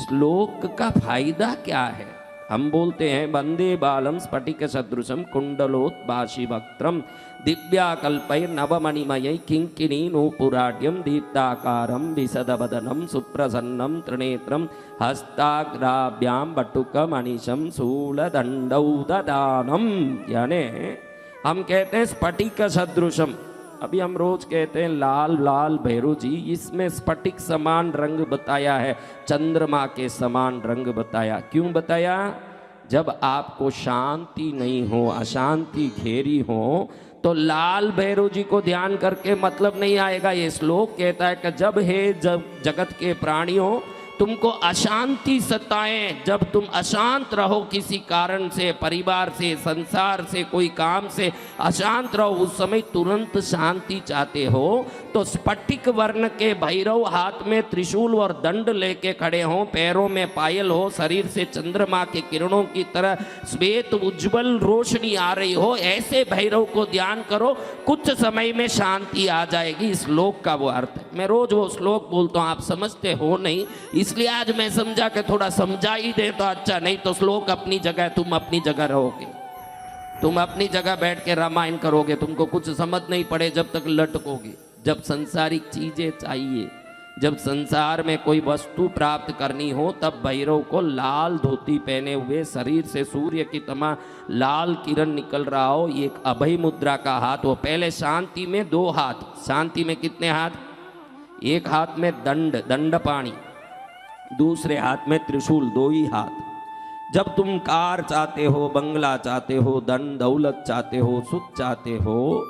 श्लोक का फायदा क्या है? हम बोलते हैं वंदे बालम स्फटिक सदृशम कुंडलोत्बाशी वक्त्रम दिव्याकल्पै नवमणिमयै किंकिणी नूपुराढ्यं दीप्ताकारं विशदवदनं सुप्रसन्नं त्रिनेत्रं हस्ताग्राभ्यां बटुकमणिशं शूलदंडौ ददानं। यानी हम कहते हैं स्फटिक सदृशम, अभी हम रोज कहते हैं लाल लाल भैरू जी, इसमें स्फटिक समान रंग बताया है, चंद्रमा के समान रंग बताया। क्यों बताया? जब आपको शांति नहीं हो, अशांति घेरी हो, तो लाल भैरू जी को ध्यान करके मतलब नहीं आएगा। ये श्लोक कहता है कि जब जगत के प्राणियों तुमको अशांति सताए, जब तुम अशांत रहो किसी कारण से, परिवार से, संसार से, कोई काम से अशांत रहो, उस समय तुरंत शांति चाहते हो तो स्फटिक वर्ण के भैरव हाथ में त्रिशूल और दंड लेके खड़े हों, पैरों में पायल हो, शरीर से चंद्रमा के किरणों की तरह श्वेत उज्जवल रोशनी आ रही हो, ऐसे भैरव को ध्यान करो, कुछ समय में शांति आ जाएगी। इस श्लोक का वो अर्थ है। मैं रोज वो श्लोक बोलता हूँ, आप समझते हो नहीं, इसलिए आज मैं समझा कि थोड़ा समझा ही दे तो अच्छा, नहीं तो श्लोक अपनी जगह, तुम अपनी जगह रहोगे, तुम अपनी जगह बैठ के रामायण करोगे, तुमको कुछ समझ नहीं पड़े जब तक लटकोगे। जब संसारिक चीजें चाहिए, जब संसार में कोई वस्तु प्राप्त करनी हो, तब भैरव को लाल धोती पहने हुए, शरीर से सूर्य की तरह लाल किरण निकल रहा हो, एक अभय मुद्रा का हाथ हो। पहले शांति में 2 हाथ, शांति में कितने हाथ? एक हाथ में दंड पाणी, दूसरे हाथ में त्रिशूल, 2 ही हाथ। जब तुम कार चाहते हो, बंगला चाहते हो, धन दौलत चाहते हो, सुख चाहते हो,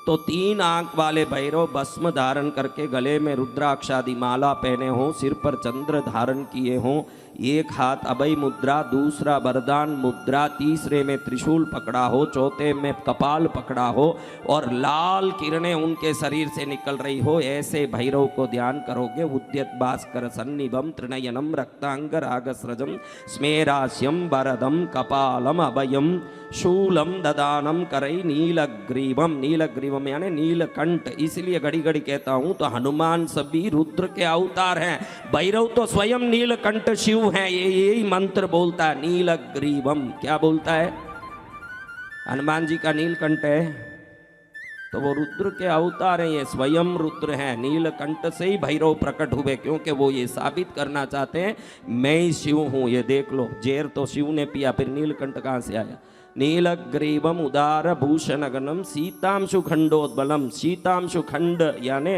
तो 3 आंख वाले भैरव भस्म धारण करके गले में रुद्राक्षादि माला पहने हो, सिर पर चंद्र धारण किए हो, एक हाथ अभय मुद्रा, दूसरा वरदान मुद्रा, तीसरे में त्रिशूल पकड़ा हो, चौथे में कपाल पकड़ा हो और लाल किरणें उनके शरीर से निकल रही हो, ऐसे भैरव को ध्यान करोगे। उद्यत भास्कर सन्निभम त्रिनयनम रक्तांग रागस्रजम स्मेरास्यम वरदम कपालम अभयम शूलम ददानम करई नीलग्रीवम। नीलग्रीवम यानी नीलकंठ, इसलिए घड़ी घड़ी कहता हूं तो हनुमान सभी रुद्र के अवतार हैं, भैरव तो स्वयं नीलकंठ शिव हैं। यही मंत्र बोलता है नीलग्रीवम। क्या बोलता है? हनुमान जी का नीलकंठ है तो वो रुद्र के अवतार हैं, ये स्वयं रुद्र हैं। नीलकंठ से ही भैरव प्रकट हुए, क्योंकि वो ये साबित करना चाहते हैं मैं ही शिव हूं। ये देख लो, जेर तो शिव ने पिया, फिर नीलकंठ कहां से आया? नीलग्रीवम उदार भूषणगणम सीतांशु खंडोद्बलम। सीतांशु खंड यानी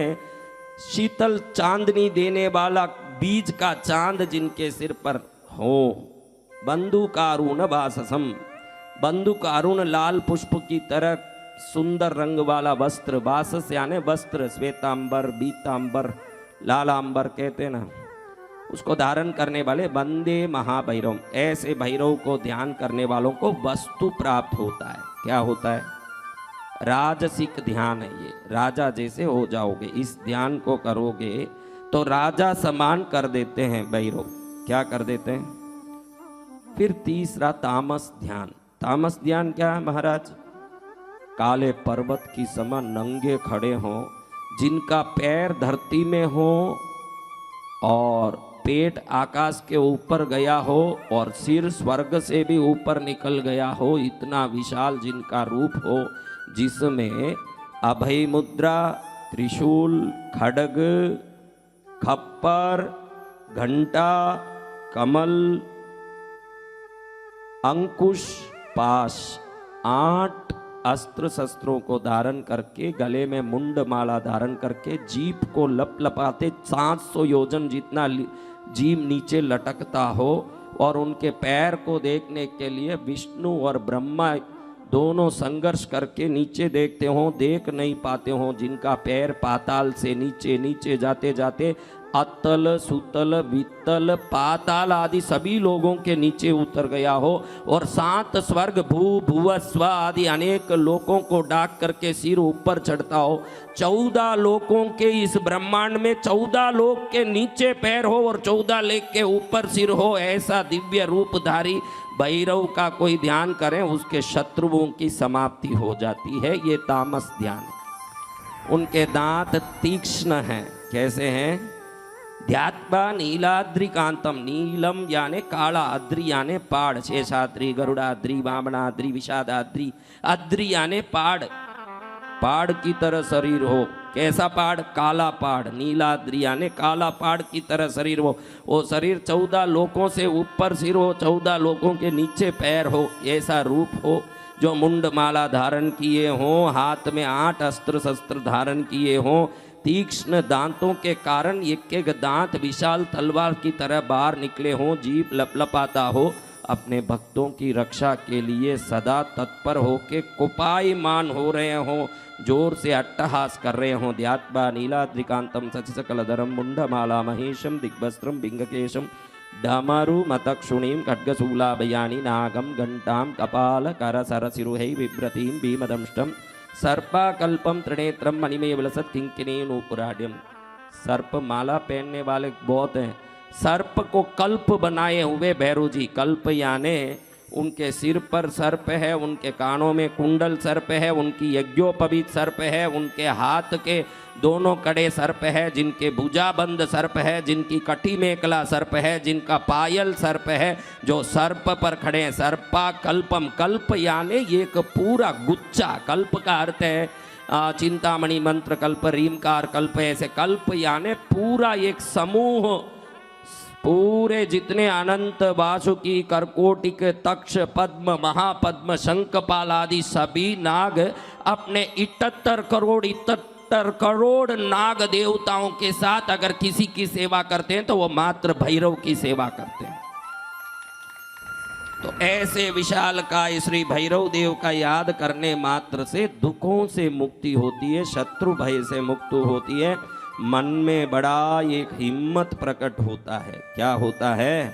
शीतल चांदनी देने वाला बीज का चांद जिनके सिर पर हो। बंदुकारुण वाससम, बंदुकारुण लाल पुष्प की तरह सुंदर रंग वाला वस्त्र, वासस यानी वस्त्र, श्वेतांबर, बीतांबर, लालांबर कहते हैं ना, उसको धारण करने वाले वंदे महाभैरव। ऐसे भैरव को ध्यान करने वालों को वस्तु प्राप्त होता है। क्या होता है? राजसिक ध्यान है ये, राजा जैसे हो जाओगे। इस ध्यान को करोगे तो राजा समान कर देते हैं भैरव। क्या कर देते हैं? फिर तीसरा तामस ध्यान। तामस ध्यान क्या है महाराज? काले पर्वत की समान नंगे खड़े हों, जिनका पैर धरती में हो और पेट आकाश के ऊपर गया हो और सिर स्वर्ग से भी ऊपर निकल गया हो, इतना विशाल जिनका रूप हो, जिसमें अभय मुद्रा, त्रिशूल, खड्ग, खप्पर, घंटा, कमल, अंकुश, पाश, 8 अस्त्र शस्त्रों को धारण करके, गले में मुंड माला धारण करके, जीभ को लपलपाते 700 योजन जितना जीभ नीचे लटकता हो, और उनके पैर को देखने के लिए विष्णु और ब्रह्मा दोनों संघर्ष करके नीचे देखते हो, देख नहीं पाते हो, जिनका पैर पाताल से नीचे नीचे जाते जाते अतल, सुतल, वितल, पाताल आदि सभी लोगों के नीचे उतर गया हो, और 7 स्वर्ग, भू, भुव, स्व आदि अनेक लोकों को डाक करके सिर ऊपर चढ़ता हो। 14 लोकों के इस ब्रह्मांड में 14 लोक के नीचे पैर हो और 14 लेक के ऊपर सिर हो, ऐसा दिव्य रूपधारी भैरव का कोई ध्यान करें, उसके शत्रुओं की समाप्ति हो जाती है। ये तामस ध्यान। उनके दांत तीक्ष्ण हैं। कैसे हैं? ध्यात्वा नीलाद्रिकांतम, नीलम याने काला, अद्रि याने पहाड़, शेषाद्रि, गरुड़ाद्रि, वामनाद्रि, विषादाद्रि, अद्रि याने पहाड़, पहाड़ की तरह शरीर हो। कैसा पहाड़? काला पहाड़। नीलाद्रि याने काला पहाड़ की तरह शरीर हो। वो शरीर 14 लोकों से ऊपर सिर हो, 14 लोकों के नीचे पैर हो, ऐसा रूप हो। जो मुंड माला धारण किए हों, हाथ में 8 अस्त्र शस्त्र धारण किए हों, तीक्ष्ण दांतों के कारण एक एक दांत विशाल तलवार की तरह बाहर निकले हों, जीभ लपलपाता हो, अपने भक्तों की रक्षा के लिए सदा तत्पर होके कुपायमान हो रहे हों, जोर से अट्टहास कर रहे हों। ध्यात्वा नीलाद्रिकांतम सचसकलधरम मुंडमाला महेशम दिग्वस्त्रम बिंगकेशम डमरु मतक्षुणीं खड्गशूलाभयानि नागम घंटाम कपाल कर सरसिरुहै बिभ्रतीं भीमदंष्टम सर्पाकल्पम त्रिनेत्रम मणिमय विलसत किंकिनी नूपुराड्यम। सर्प माला पहनने वाले बहुत हैं। सर्प को कल्प बनाए हुए भैरव जी, कल्प याने उनके सिर पर सर्प है, उनके कानों में कुंडल सर्प है, उनकी यज्ञोपवीत सर्प है, उनके हाथ के दोनों कड़े सर्प है, जिनके भुजाबंद सर्प है, जिनकी कटी मेखला सर्प है, जिनका पायल सर्प है, जो सर्प पर खड़े हैं। सर्पा कल्पम, कल्प यानी एक पूरा गुच्छा। कल्प का अर्थ है चिंतामणि मंत्र कल्प, रीमकार कल्प, ऐसे कल्प यानी पूरा एक समूह। पूरे जितने अनंत, वासुकी, करकोटिक, तक्ष, पद्म, महापद्म, शंखपाल आदि सभी नाग अपने 78 करोड़ नाग देवताओं के साथ अगर किसी की सेवा करते हैं तो वो मात्र भैरव की सेवा करते हैं। तो ऐसे विशाल काय श्री भैरव देव का याद करने मात्र से दुखों से मुक्ति होती है, शत्रु भय से मुक्त होती है, मन में बड़ा एक हिम्मत प्रकट होता है। क्या होता है?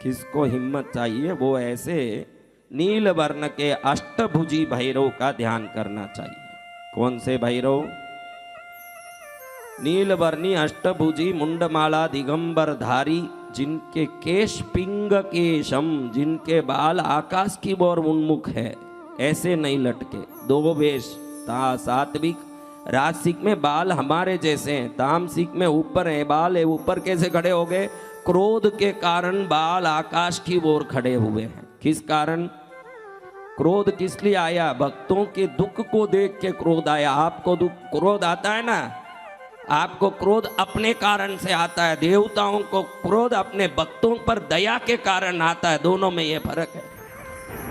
किसको हिम्मत चाहिए? वो ऐसे नील वर्ण के अष्टभुजी भैरव का ध्यान करना चाहिए। कौन से भैरव? नील वर्णी अष्टभुजी मुंडमाला दिगंबर धारी, जिनके केश पिंग केशम, जिनके बाल आकाश की ओर उन्मुख है, ऐसे नहीं लटके। 2 वेश, सात्विक राजसिक में बाल हमारे जैसे हैं, तामसिक में ऊपर है बाल है। ऊपर कैसे खड़े हो गए? क्रोध के कारण बाल आकाश की ओर खड़े हुए हैं। किस कारण क्रोध? किस लिए आया? भक्तों के दुख को देख के क्रोध आया। आपको दुख क्रोध आता है ना? आपको क्रोध अपने कारण से आता है, देवताओं को क्रोध अपने भक्तों पर दया के कारण आता है। दोनों में ये फर्क है।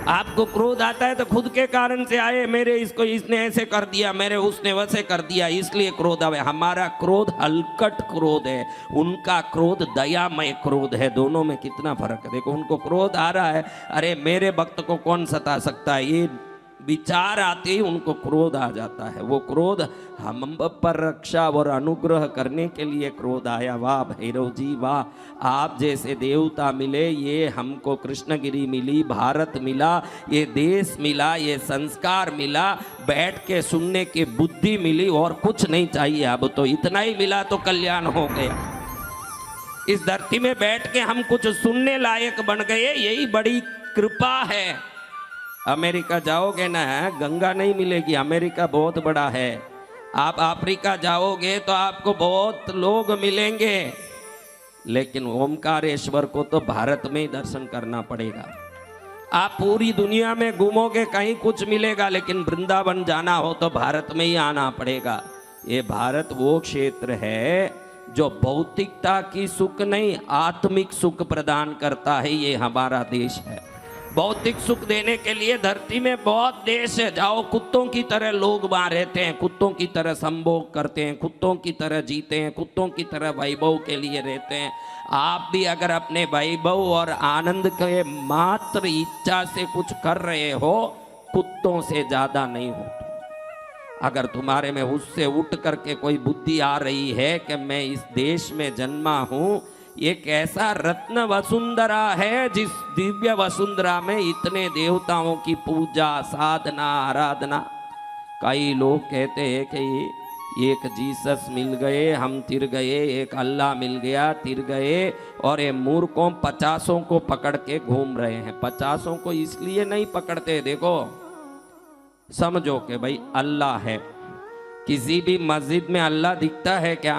आपको क्रोध आता है तो खुद के कारण से आए, मेरे इसको इसने ऐसे कर दिया, मेरे उसने वैसे कर दिया, इसलिए क्रोध आवे। हमारा क्रोध हलकट क्रोध है, उनका क्रोध दयामय क्रोध है। दोनों में कितना फर्क है। देखो, उनको क्रोध आ रहा है, अरे मेरे भक्त को कौन सता सकता है, ये विचार आते ही उनको क्रोध आ जाता है। वो क्रोध हम पर रक्षा और अनुग्रह करने के लिए क्रोध आया। वाह भैरव जी वाह, आप जैसे देवता मिले, ये हमको कृष्णगिरी मिली, भारत मिला, ये देश मिला, ये संस्कार मिला, बैठ के सुनने की बुद्धि मिली, और कुछ नहीं चाहिए। अब तो इतना ही मिला तो कल्याण हो गया। इस धरती में बैठ के हम कुछ सुनने लायक बन गए, यही बड़ी कृपा है। अमेरिका जाओगे ना, गंगा नहीं मिलेगी, अमेरिका बहुत बड़ा है। आप अफ्रीका जाओगे तो आपको बहुत लोग मिलेंगे, लेकिन ओमकारेश्वर को तो भारत में ही दर्शन करना पड़ेगा। आप पूरी दुनिया में घूमोगे, कहीं कुछ मिलेगा, लेकिन वृंदावन जाना हो तो भारत में ही आना पड़ेगा। ये भारत वो क्षेत्र है जो भौतिकता की सुख नहीं, आत्मिक सुख प्रदान करता है। ये हमारा देश है। भौतिक सुख देने के लिए धरती में बहुत देश है। जाओ, कुत्तों की तरह लोग वहां रहते हैं, कुत्तों की तरह संभोग करते हैं, कुत्तों की तरह जीते हैं, कुत्तों की तरह वैभव के लिए रहते हैं। आप भी अगर अपने वैभव और आनंद के मात्र इच्छा से कुछ कर रहे हो, कुत्तों से ज्यादा नहीं हो। अगर तुम्हारे में उससे उठ करके कोई बुद्धि आ रही है कि मैं इस देश में जन्मा हूं, एक ऐसा रत्न वसुंधरा है, जिस दिव्य वसुंधरा में इतने देवताओं की पूजा, साधना, आराधना। कई लोग कहते हैं कि एक जीसस मिल गए, हम तिर गए, एक अल्लाह मिल गया, तिर गए, और ये मूर्खों 50 को पकड़ के घूम रहे हैं। 50 को इसलिए नहीं पकड़ते, देखो समझो कि भाई अल्लाह है। किसी भी मस्जिद में अल्लाह दिखता है क्या?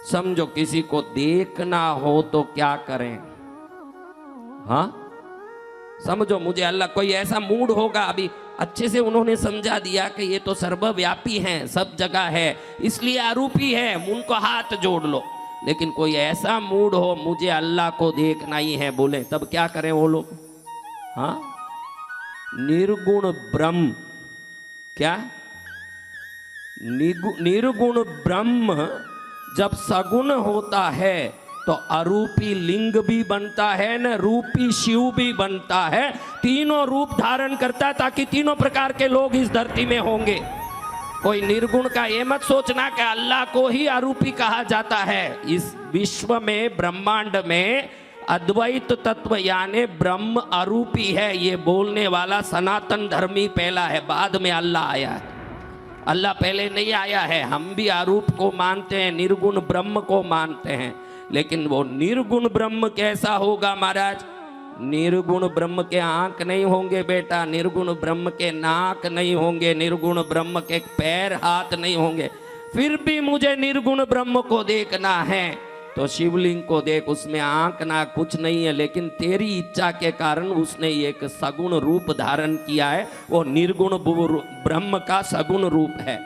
समझो किसी को देखना हो तो क्या करें? हाँ समझो, मुझे अल्लाह कोई ऐसा मूड होगा, अभी अच्छे से उन्होंने समझा दिया कि ये तो सर्वव्यापी हैं, सब जगह है, इसलिए आरूपी है, उनको हाथ जोड़ लो। लेकिन कोई ऐसा मूड हो मुझे अल्लाह को देखना ही है बोले, तब क्या करें वो लोग? हाँ, निर्गुण ब्रह्म, क्या निर्गुण ब्रह्म जब सगुण होता है तो अरूपी लिंग भी बनता है न रूपी शिव भी बनता है, तीनों रूप धारण करता है ताकि तीनों प्रकार के लोग इस धरती में होंगे। कोई निर्गुण का ये मत सोचना कि अल्लाह को ही अरूपी कहा जाता है। इस विश्व में, ब्रह्मांड में अद्वैत तत्व यानी ब्रह्म अरूपी है, ये बोलने वाला सनातन धर्मी पहला है, बाद में अल्लाह आया है। अल्लाह पहले नहीं आया है। हम भी आरूप को मानते हैं, निर्गुण ब्रह्म को मानते हैं, लेकिन वो निर्गुण ब्रह्म कैसा होगा महाराज? निर्गुण ब्रह्म के आंख नहीं होंगे बेटा, निर्गुण ब्रह्म के नाक नहीं होंगे, निर्गुण ब्रह्म के पैर हाथ नहीं होंगे। फिर भी मुझे निर्गुण ब्रह्म को देखना है तो शिवलिंग को देख, उसमें आंख ना कुछ नहीं है, लेकिन तेरी इच्छा के कारण उसने एक सगुण रूप धारण किया है, वो निर्गुण ब्रह्म का सगुण रूप है।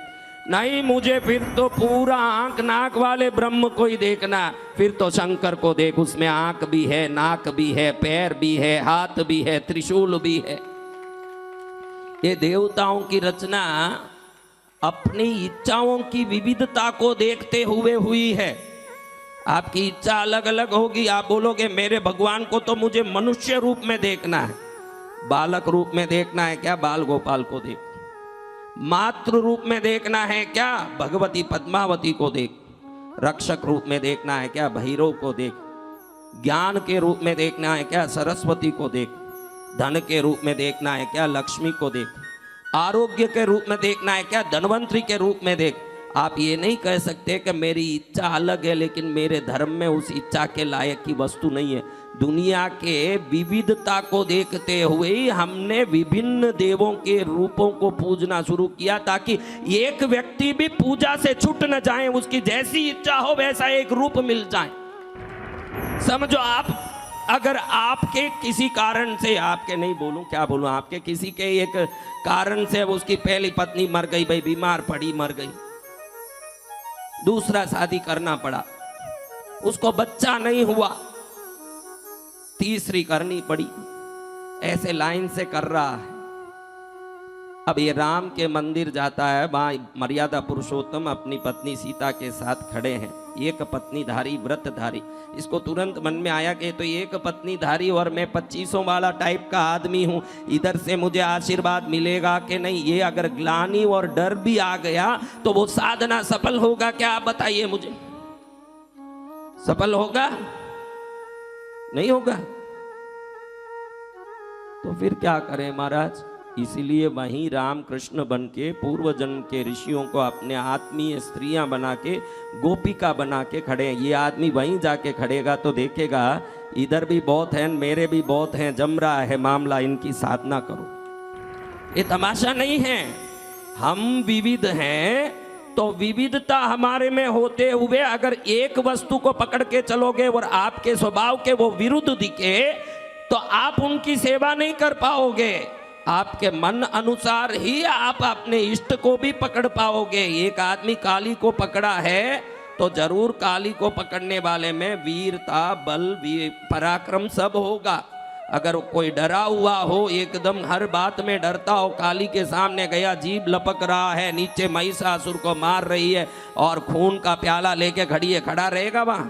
नहीं, मुझे फिर तो पूरा आंख नाक वाले ब्रह्म को ही देखना, फिर तो शंकर को देख, उसमें आंख भी है, नाक भी है, पैर भी है, हाथ भी है, त्रिशूल भी है। ये देवताओं की रचना अपनी इच्छाओं की विविधता को देखते हुए हुई है। आपकी इच्छा अलग अलग होगी, आप बोलोगे मेरे भगवान को तो मुझे मनुष्य रूप में देखना है, बालक रूप में देखना है क्या? बाल गोपाल को देख। मातृ रूप में देखना है क्या? भगवती पद्मावती को देख। रक्षक रूप में देखना है क्या? भैरव को देख। ज्ञान के रूप में देखना है क्या? सरस्वती को देख। धन के रूप में देखना है क्या? लक्ष्मी को देख। आरोग्य के रूप में देखना है क्या? धनवंतरी के रूप में देख। आप ये नहीं कह सकते कि मेरी इच्छा अलग है लेकिन मेरे धर्म में उस इच्छा के लायक की वस्तु नहीं है। दुनिया के विविधता को देखते हुए हमने विभिन्न देवों के रूपों को पूजना शुरू किया ताकि एक व्यक्ति भी पूजा से छूट न जाए, उसकी जैसी इच्छा हो वैसा एक रूप मिल जाए। समझो, आप अगर आपके किसी कारण से, आपके नहीं बोलूं, क्या बोलूं, आपके किसी के एक कारण से उसकी पहली पत्नी मर गई, भाई बीमार पड़ी मर गई, दूसरा शादी करना पड़ा, उसको बच्चा नहीं हुआ, तीसरी करनी पड़ी, ऐसे लाइन से कर रहा है। अब ये राम के मंदिर जाता है, वहां मर्यादा पुरुषोत्तम अपनी पत्नी सीता के साथ खड़े हैं, एक पत्नीधारी व्रतधारी। इसको तुरंत मन में आया कि तो एक पत्नीधारी और मैं 25 वाला टाइप का आदमी हूं, इधर से मुझे आशीर्वाद मिलेगा कि नहीं? ये अगर ग्लानि और डर भी आ गया तो वो साधना सफल होगा क्या? आप बताइए मुझे, सफल होगा? नहीं होगा। तो फिर क्या करें महाराज? इसलिए वहीं रामकृष्ण बन के पूर्व जन्म के ऋषियों को अपने आत्मीय स्त्रियां बना के, गोपिका बना के खड़े हैं। ये आदमी वहीं जाके खड़ेगा तो देखेगा इधर भी बहुत हैं, मेरे भी बहुत हैं, जम रहा है मामला, इनकी साधना करो। ये तमाशा नहीं है, हम विविध हैं तो विविधता हमारे में होते हुए अगर एक वस्तु को पकड़ के चलोगे और आपके स्वभाव के वो विरुद्ध दिखे तो आप उनकी सेवा नहीं कर पाओगे। आपके मन अनुसार ही आप अपने इष्ट को भी पकड़ पाओगे। एक आदमी काली को पकड़ा है तो जरूर काली को पकड़ने वाले में वीरता, बल, पराक्रम सब होगा। अगर कोई डरा हुआ हो, एकदम हर बात में डरता हो, काली के सामने गया, जीभ लपक रहा है, नीचे महिषासुर को मार रही है और खून का प्याला लेके खड़ी है, खड़ा रहेगा वहां?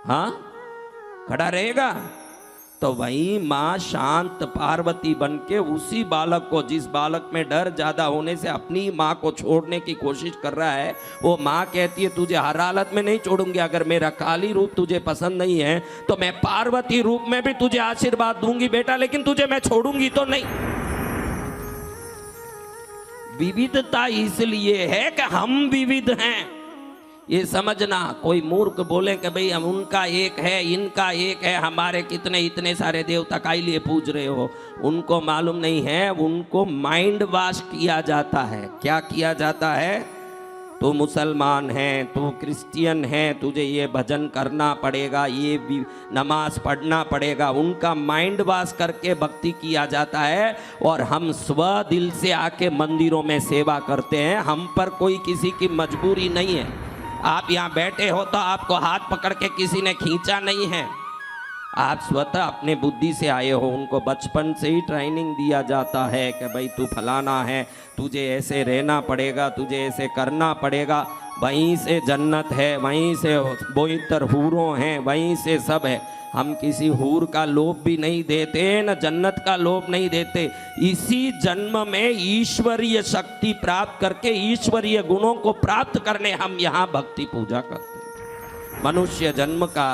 हाँ, खड़ा रहेगा? तो वही माँ शांत पार्वती बन के उसी बालक को, जिस बालक में डर ज्यादा होने से अपनी माँ को छोड़ने की कोशिश कर रहा है, वो माँ कहती है तुझे हर हालत में नहीं छोड़ूंगी, अगर मेरा काली रूप तुझे पसंद नहीं है तो मैं पार्वती रूप में भी तुझे आशीर्वाद दूंगी बेटा, लेकिन तुझे मैं छोड़ूंगी तो नहीं। विविधता इसलिए है कि हम विविध हैं, ये समझना। कोई मूर्ख बोले कि भाई हम उनका एक है, इनका एक है, हमारे कितने इतने सारे देवता का लिए पूज रहे हो, उनको मालूम नहीं है, उनको माइंड वॉश किया जाता है। क्या किया जाता है? तू मुसलमान है, तू क्रिश्चियन है, तुझे ये भजन करना पड़ेगा, ये भी नमाज पढ़ना पड़ेगा। उनका माइंड वॉश करके भक्ति किया जाता है और हम स्व दिल से आके मंदिरों में सेवा करते हैं। हम पर कोई किसी की मजबूरी नहीं है। आप यहाँ बैठे हो तो आपको हाथ पकड़ के किसी ने खींचा नहीं है, आप स्वतः अपने बुद्धि से आए हो। उनको बचपन से ही ट्रेनिंग दिया जाता है कि भाई तू फलाना है, तुझे ऐसे रहना पड़ेगा, तुझे ऐसे करना पड़ेगा। वहीं से जन्नत है, वहीं से बोइतर हूरों हैं, वहीं से सब है। हम किसी हूर का लोभ भी नहीं देते, न जन्नत का लोभ नहीं देते। इसी जन्म में ईश्वरीय शक्ति प्राप्त करके ईश्वरीय गुणों को प्राप्त करने हम यहाँ भक्ति पूजा करते हैं। मनुष्य जन्म का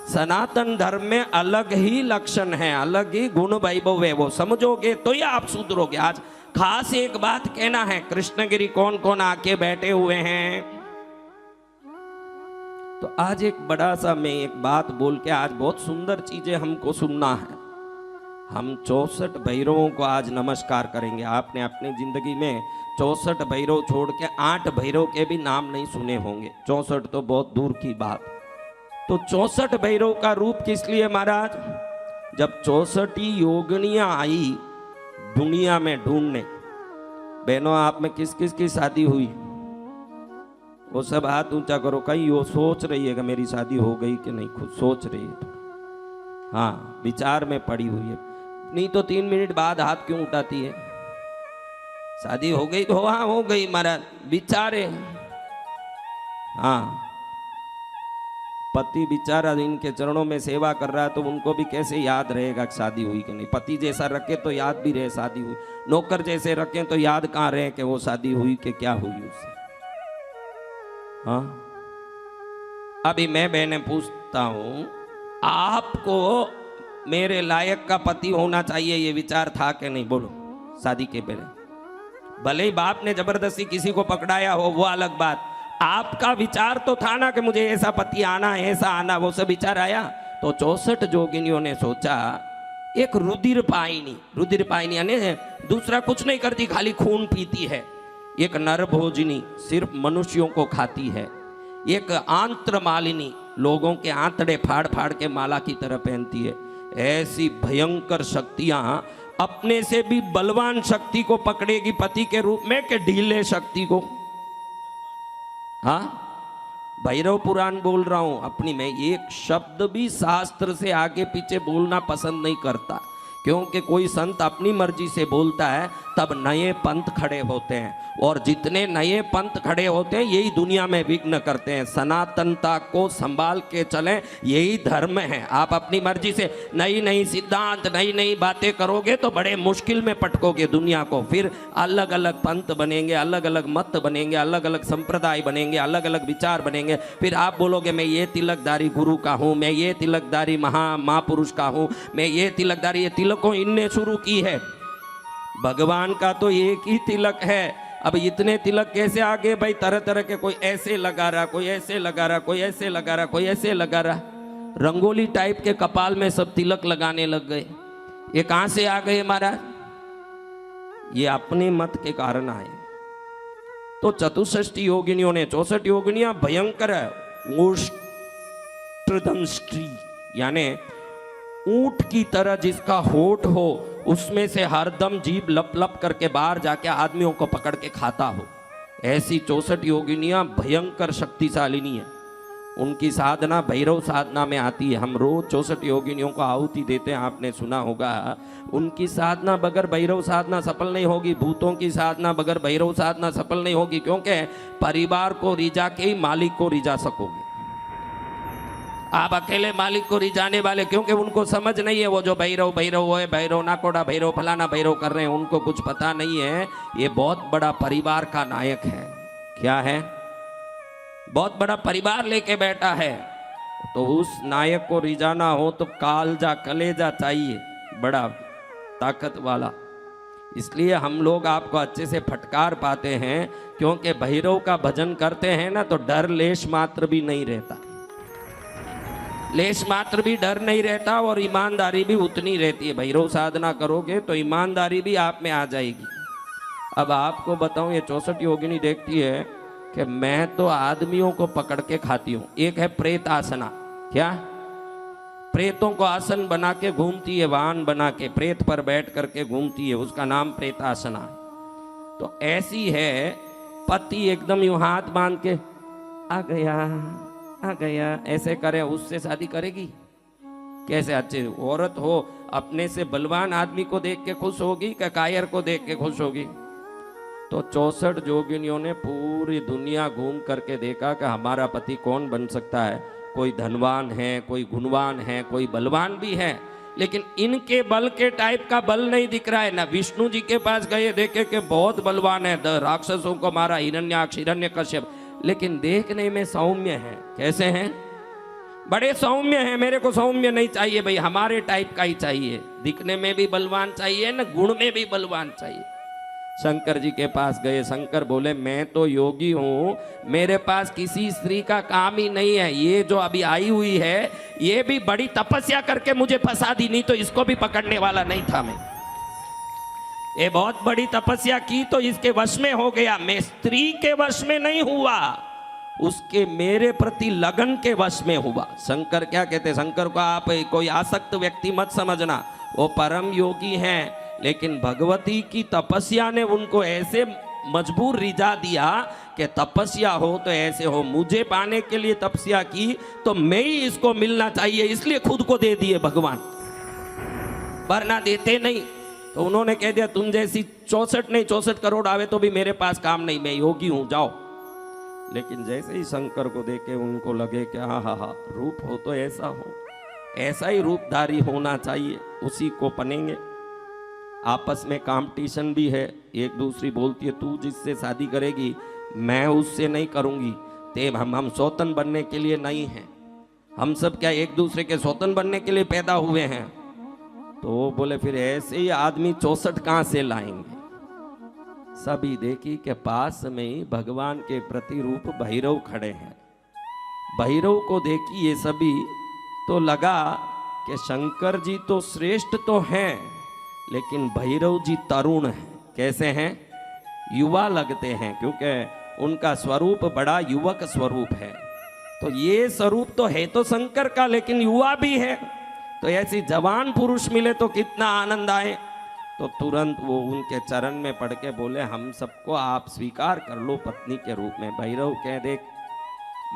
सनातन धर्म में अलग ही लक्षण है, अलग ही गुण वैभव है। वो समझोगे तो ही आप सुधरोगे। आज खास एक बात कहना है, कृष्णगिरी कौन कौन आके बैठे हुए हैं, तो आज एक बड़ा सा मैं एक बात बोल के, आज बहुत सुंदर चीजें हमको सुनना है। हम 64 भैरवों को आज नमस्कार करेंगे। आपने अपनी जिंदगी में 64 भैरव छोड़ के 8 भैरव के भी नाम नहीं सुने होंगे। 64 तो बहुत दूर की बात। तो 64 भैरव का रूप किस लिए महाराज? जब 64 योगिनियां आई दुनिया में ढूंढने, बहनों आप में किस किस की शादी हुई? वो सब हाथ ऊंचा करो। कहीं वो सोच रही है कि मेरी शादी हो गई कि नहीं, खुद सोच रही है। हाँ, विचार में पड़ी हुई है। नहीं तो 3 मिनट बाद हाथ क्यों उठाती है? शादी हो गई तो हाँ हो गई महाराज, विचारे। हाँ, पति बेचारा इनके चरणों में सेवा कर रहा है तो उनको भी कैसे याद रहेगा कि शादी हुई कि नहीं। पति जैसा रखे तो याद भी रहे शादी हुई, नौकर जैसे रखे तो याद कहाँ रहे कि वो शादी हुई कि क्या हुई उससे। हाँ, अभी मैं बहने पूछता हूं, आपको मेरे लायक का पति होना चाहिए ये विचार था कि नहीं? बोलो। शादी के पहले भले ही बाप ने जबरदस्ती किसी को पकड़ाया हो, वो अलग बात। आपका विचार तो था ना कि मुझे ऐसा पति आना, ऐसा आना, वो सब विचार आया। तो 64 जोगिनियों ने सोचा, एक रुधिर पायनी यानी दूसरा कुछ नहीं करती, खाली खून पीती है। एक नर भोजनी, सिर्फ मनुष्यों को खाती है। एक आंत्र मालिनी, लोगों के आंतड़े फाड़ फाड़ के माला की तरह पहनती है। ऐसी भयंकर शक्तियां अपने से भी बलवान शक्ति को पकड़ेगी पति के रूप में कि ढीले शक्ति को? हाँ, भैरव पुराण बोल रहा हूं अपनी। मैं एक शब्द भी शास्त्र से आगे पीछे बोलना पसंद नहीं करता, क्योंकि कोई संत अपनी मर्जी से बोलता है तब नए पंथ खड़े होते हैं, और जितने नए पंथ खड़े होते हैं यही दुनिया में विघ्न करते हैं। सनातनता को संभाल के चलें, यही धर्म है। आप अपनी मर्जी से नई नई सिद्धांत, नई नई बातें करोगे तो बड़े मुश्किल में पटकोगे दुनिया को। फिर अलग अलग पंथ बनेंगे, अलग अलग मत बनेंगे, अलग अलग संप्रदाय बनेंगे, अलग अलग विचार बनेंगे। फिर आप बोलोगे मैं ये तिलकदारी गुरु का हूँ, मैं ये तिलकदारी महापुरुष का हूँ, मैं ये तिलकदारी। ये तिलकों इनने शुरू की है, भगवान का तो एक ही तिलक है। अब इतने तिलक कैसे आ गए भाई? तरह तरह के, कोई ऐसे लगा रहा, कोई ऐसे लगा रहा, कोई ऐसे लगा रहा, कोई ऐसे लगा रहा। रंगोली टाइप के कपाल में सब तिलक लगाने लग गए। ये कहां से आ गए महाराज? ये अपने मत के कारण आए। तो 64 योगिनियों ने, 64 योगिनियां भयंकर है। उष्टदंष्ट्री यानी ऊंट की तरह जिसका होठ हो, उसमें से हरदम जीभ लप लप करके बाहर जाके आदमियों को पकड़ के खाता हो। ऐसी 64 योगिनियां भयंकर शक्तिशालिनी है। उनकी साधना भैरव साधना में आती है। हम रोज 64 योगिनियों को आहुति देते हैं, आपने सुना होगा। उनकी साधना बगैर भैरव साधना सफल नहीं होगी। भूतों की साधना बगैर भैरव साधना सफल नहीं होगी, क्योंकि परिवार को रिझा के ही मालिक को रिझा सकोगे। आप अकेले मालिक को रिझाने वाले, क्योंकि उनको समझ नहीं है। वो जो भैरव भैरव है, भैरव नाकोड़ा भैरव फलाना भैरव कर रहे हैं, उनको कुछ पता नहीं है। ये बहुत बड़ा परिवार का नायक है। क्या है? बहुत बड़ा परिवार लेके बैठा है। तो उस नायक को रिझाना हो तो कालजा कलेजा चाहिए, बड़ा ताकत वाला। इसलिए हम लोग आपको अच्छे से फटकार पाते हैं, क्योंकि भैरव का भजन करते हैं ना तो डर लेश मात्र भी नहीं रहता। लेश मात्र भी डर नहीं रहता, और ईमानदारी भी उतनी रहती है। भैरव साधना करोगे तो ईमानदारी भी आप में आ जाएगी। अब आपको बताऊं, ये 64 योगिनी देखती है कि मैं तो आदमियों को पकड़ के खाती हूं। एक है प्रेत आसना, क्या प्रेतों को आसन बना के घूमती है, वाहन बना के प्रेत पर बैठ करके घूमती है, उसका नाम प्रेतासना है। तो ऐसी है पति एकदम यूं हाथ बांध के आ गया ऐसे करे, उससे शादी करेगी कैसे? अच्छे औरत हो अपने से बलवान आदमी को देख के खुश होगी कि कायर को देख के खुश होगी? तो 64 जोगिनियों ने पूरी दुनिया घूम करके देखा कि हमारा पति कौन बन सकता है। कोई धनवान है, कोई गुणवान है, कोई बलवान भी है, लेकिन इनके बल के टाइप का बल नहीं दिख रहा है ना। विष्णु जी के पास गए, देखे कि बहुत बलवान है, राक्षसों को मारा, हिरण्याक्ष हिरण्यकश्यप, लेकिन देखने में सौम्य है। कैसे हैं? बड़े सौम्य हैं। मेरे को सौम्य नहीं चाहिए भाई, हमारे टाइप का ही चाहिए। दिखने में भी बलवान चाहिए ना, गुण में भी बलवान चाहिए। शंकर जी के पास गए, शंकर बोले मैं तो योगी हूं, मेरे पास किसी स्त्री का काम ही नहीं है। ये जो अभी आई हुई है ये भी बड़ी तपस्या करके मुझे फंसा दी, नहीं तो इसको भी पकड़ने वाला नहीं था मैं। ये बहुत बड़ी तपस्या की तो इसके वश में हो गया। मैं स्त्री के वश में नहीं हुआ, उसके मेरे प्रति लगन के वश में हुआ। शंकर क्या कहते? शंकर को आप कोई आसक्त व्यक्ति मत समझना, वो परम योगी हैं, लेकिन भगवती की तपस्या ने उनको ऐसे मजबूर रिझा दिया कि तपस्या हो तो ऐसे हो। मुझे पाने के लिए तपस्या की तो मैं ही इसको मिलना चाहिए, इसलिए खुद को दे दिए भगवान, वरना देते नहीं। तो उन्होंने कह दिया तुम जैसी 64 नहीं 64 करोड़ आवे तो भी मेरे पास काम नहीं, मैं योगी हूं, जाओ। लेकिन जैसे ही शंकर को देखे उनको लगे कि हाँ हाँ हाँ, रूप हो तो ऐसा हो, ऐसा ही रूपधारी होना चाहिए, उसी को पनेंगे। आपस में कंपटीशन भी है, एक दूसरी बोलती है तू जिससे शादी करेगी मैं उससे नहीं करूंगी, ते हम सौतन बनने के लिए नहीं हैं, हम सब क्या एक दूसरे के सौतन बनने के लिए पैदा हुए हैं? तो बोले फिर ऐसे ही आदमी 64 कहां से लाएंगे? सभी देखी के पास में ही भगवान के प्रतिरूप भैरव खड़े हैं। भैरव को देखी ये सभी तो लगा कि शंकर जी तो श्रेष्ठ तो हैं, लेकिन भैरव जी तरुण हैं। कैसे हैं? युवा लगते हैं, क्योंकि उनका स्वरूप बड़ा युवक स्वरूप है। तो ये स्वरूप तो है तो शंकर का, लेकिन युवा भी है। तो ऐसी जवान पुरुष मिले तो कितना आनंद आए। तो तुरंत वो उनके चरण में पड़ के बोले हम सबको आप स्वीकार कर लो पत्नी के रूप में। भैरव कह देख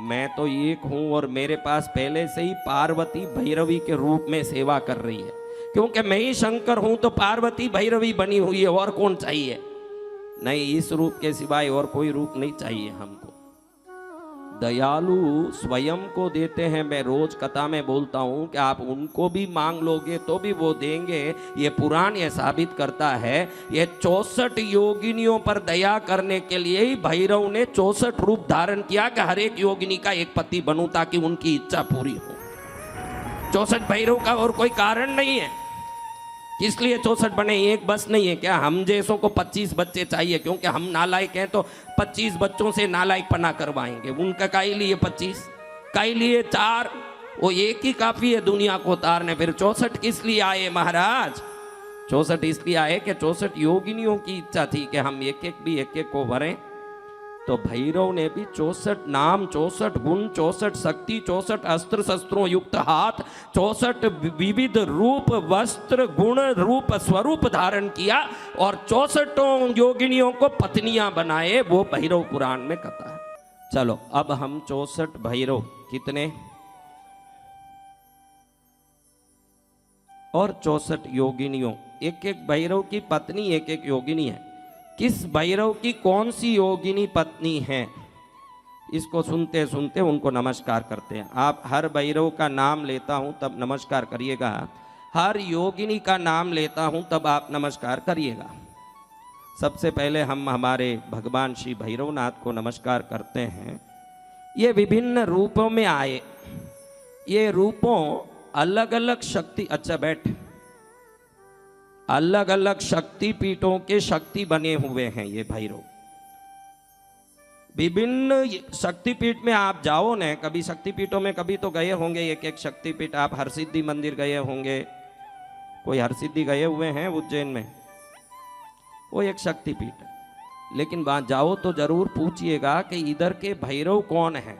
मैं तो एक हूं और मेरे पास पहले से ही पार्वती भैरवी के रूप में सेवा कर रही है, क्योंकि मैं ही शंकर हूं तो पार्वती भैरवी बनी हुई है, और कौन चाहिए? नहीं, इस रूप के सिवाय और कोई रूप नहीं चाहिए हमको। दयालु स्वयं को देते हैं। मैं रोज कथा में बोलता हूं कि आप उनको भी मांग लोगे तो भी वो देंगे। ये पुराण ये साबित करता है। ये 64 योगिनियों पर दया करने के लिए ही भैरव ने 64 रूप धारण किया कि हर एक योगिनी का एक पति बनूं ताकि उनकी इच्छा पूरी हो। 64 भैरव का और कोई कारण नहीं है। किस लिए 64 बने? एक बस नहीं है क्या? हम जैसों को 25 बच्चे चाहिए, क्योंकि हम नालायक हैं तो 25 बच्चों से नालायक पना करवाएंगे। उनका काई लिए 25, काई लिए 4, वो एक ही काफी है दुनिया को उतारने। फिर 64 किस लिए आए महाराज? 64 इसलिए आए कि 64 योगिनियों की इच्छा थी कि हम एक एक को भरें। तो भैरव ने भी 64 नाम, 64 गुण, 64 शक्ति, 64 अस्त्र शस्त्रों युक्त हाथ, 64 विविध रूप वस्त्र गुण रूप स्वरूप धारण किया और 64 योगिनियों को पत्नियां बनाए। वो भैरव पुराण में कथा है। चलो अब हम 64 भैरव कितने और 64 योगिनियों, एक एक भैरव की पत्नी एक एक योगिनी है। किस भैरव की कौन सी योगिनी पत्नी है, इसको सुनते सुनते उनको नमस्कार करते हैं। आप हर भैरव का नाम लेता हूं तब नमस्कार करिएगा, हर योगिनी का नाम लेता हूं तब आप नमस्कार करिएगा। सबसे पहले हम हमारे भगवान श्री भैरवनाथ को नमस्कार करते हैं। ये विभिन्न रूपों में आए, ये रूपों अलग अलग शक्ति, अच्छा बैठ, अलग अलग शक्ति पीठों के शक्ति बने हुए हैं ये भैरव। विभिन्न शक्तिपीठ में आप जाओ न, कभी शक्तिपीठों में कभी तो गए होंगे, एक एक शक्तिपीठ। आप हरसिद्धि मंदिर गए होंगे, कोई हरसिद्धि गए हुए हैं उज्जैन में, वो एक शक्तिपीठ है। लेकिन वहाँ जाओ तो जरूर पूछिएगा कि इधर के भैरव कौन हैं।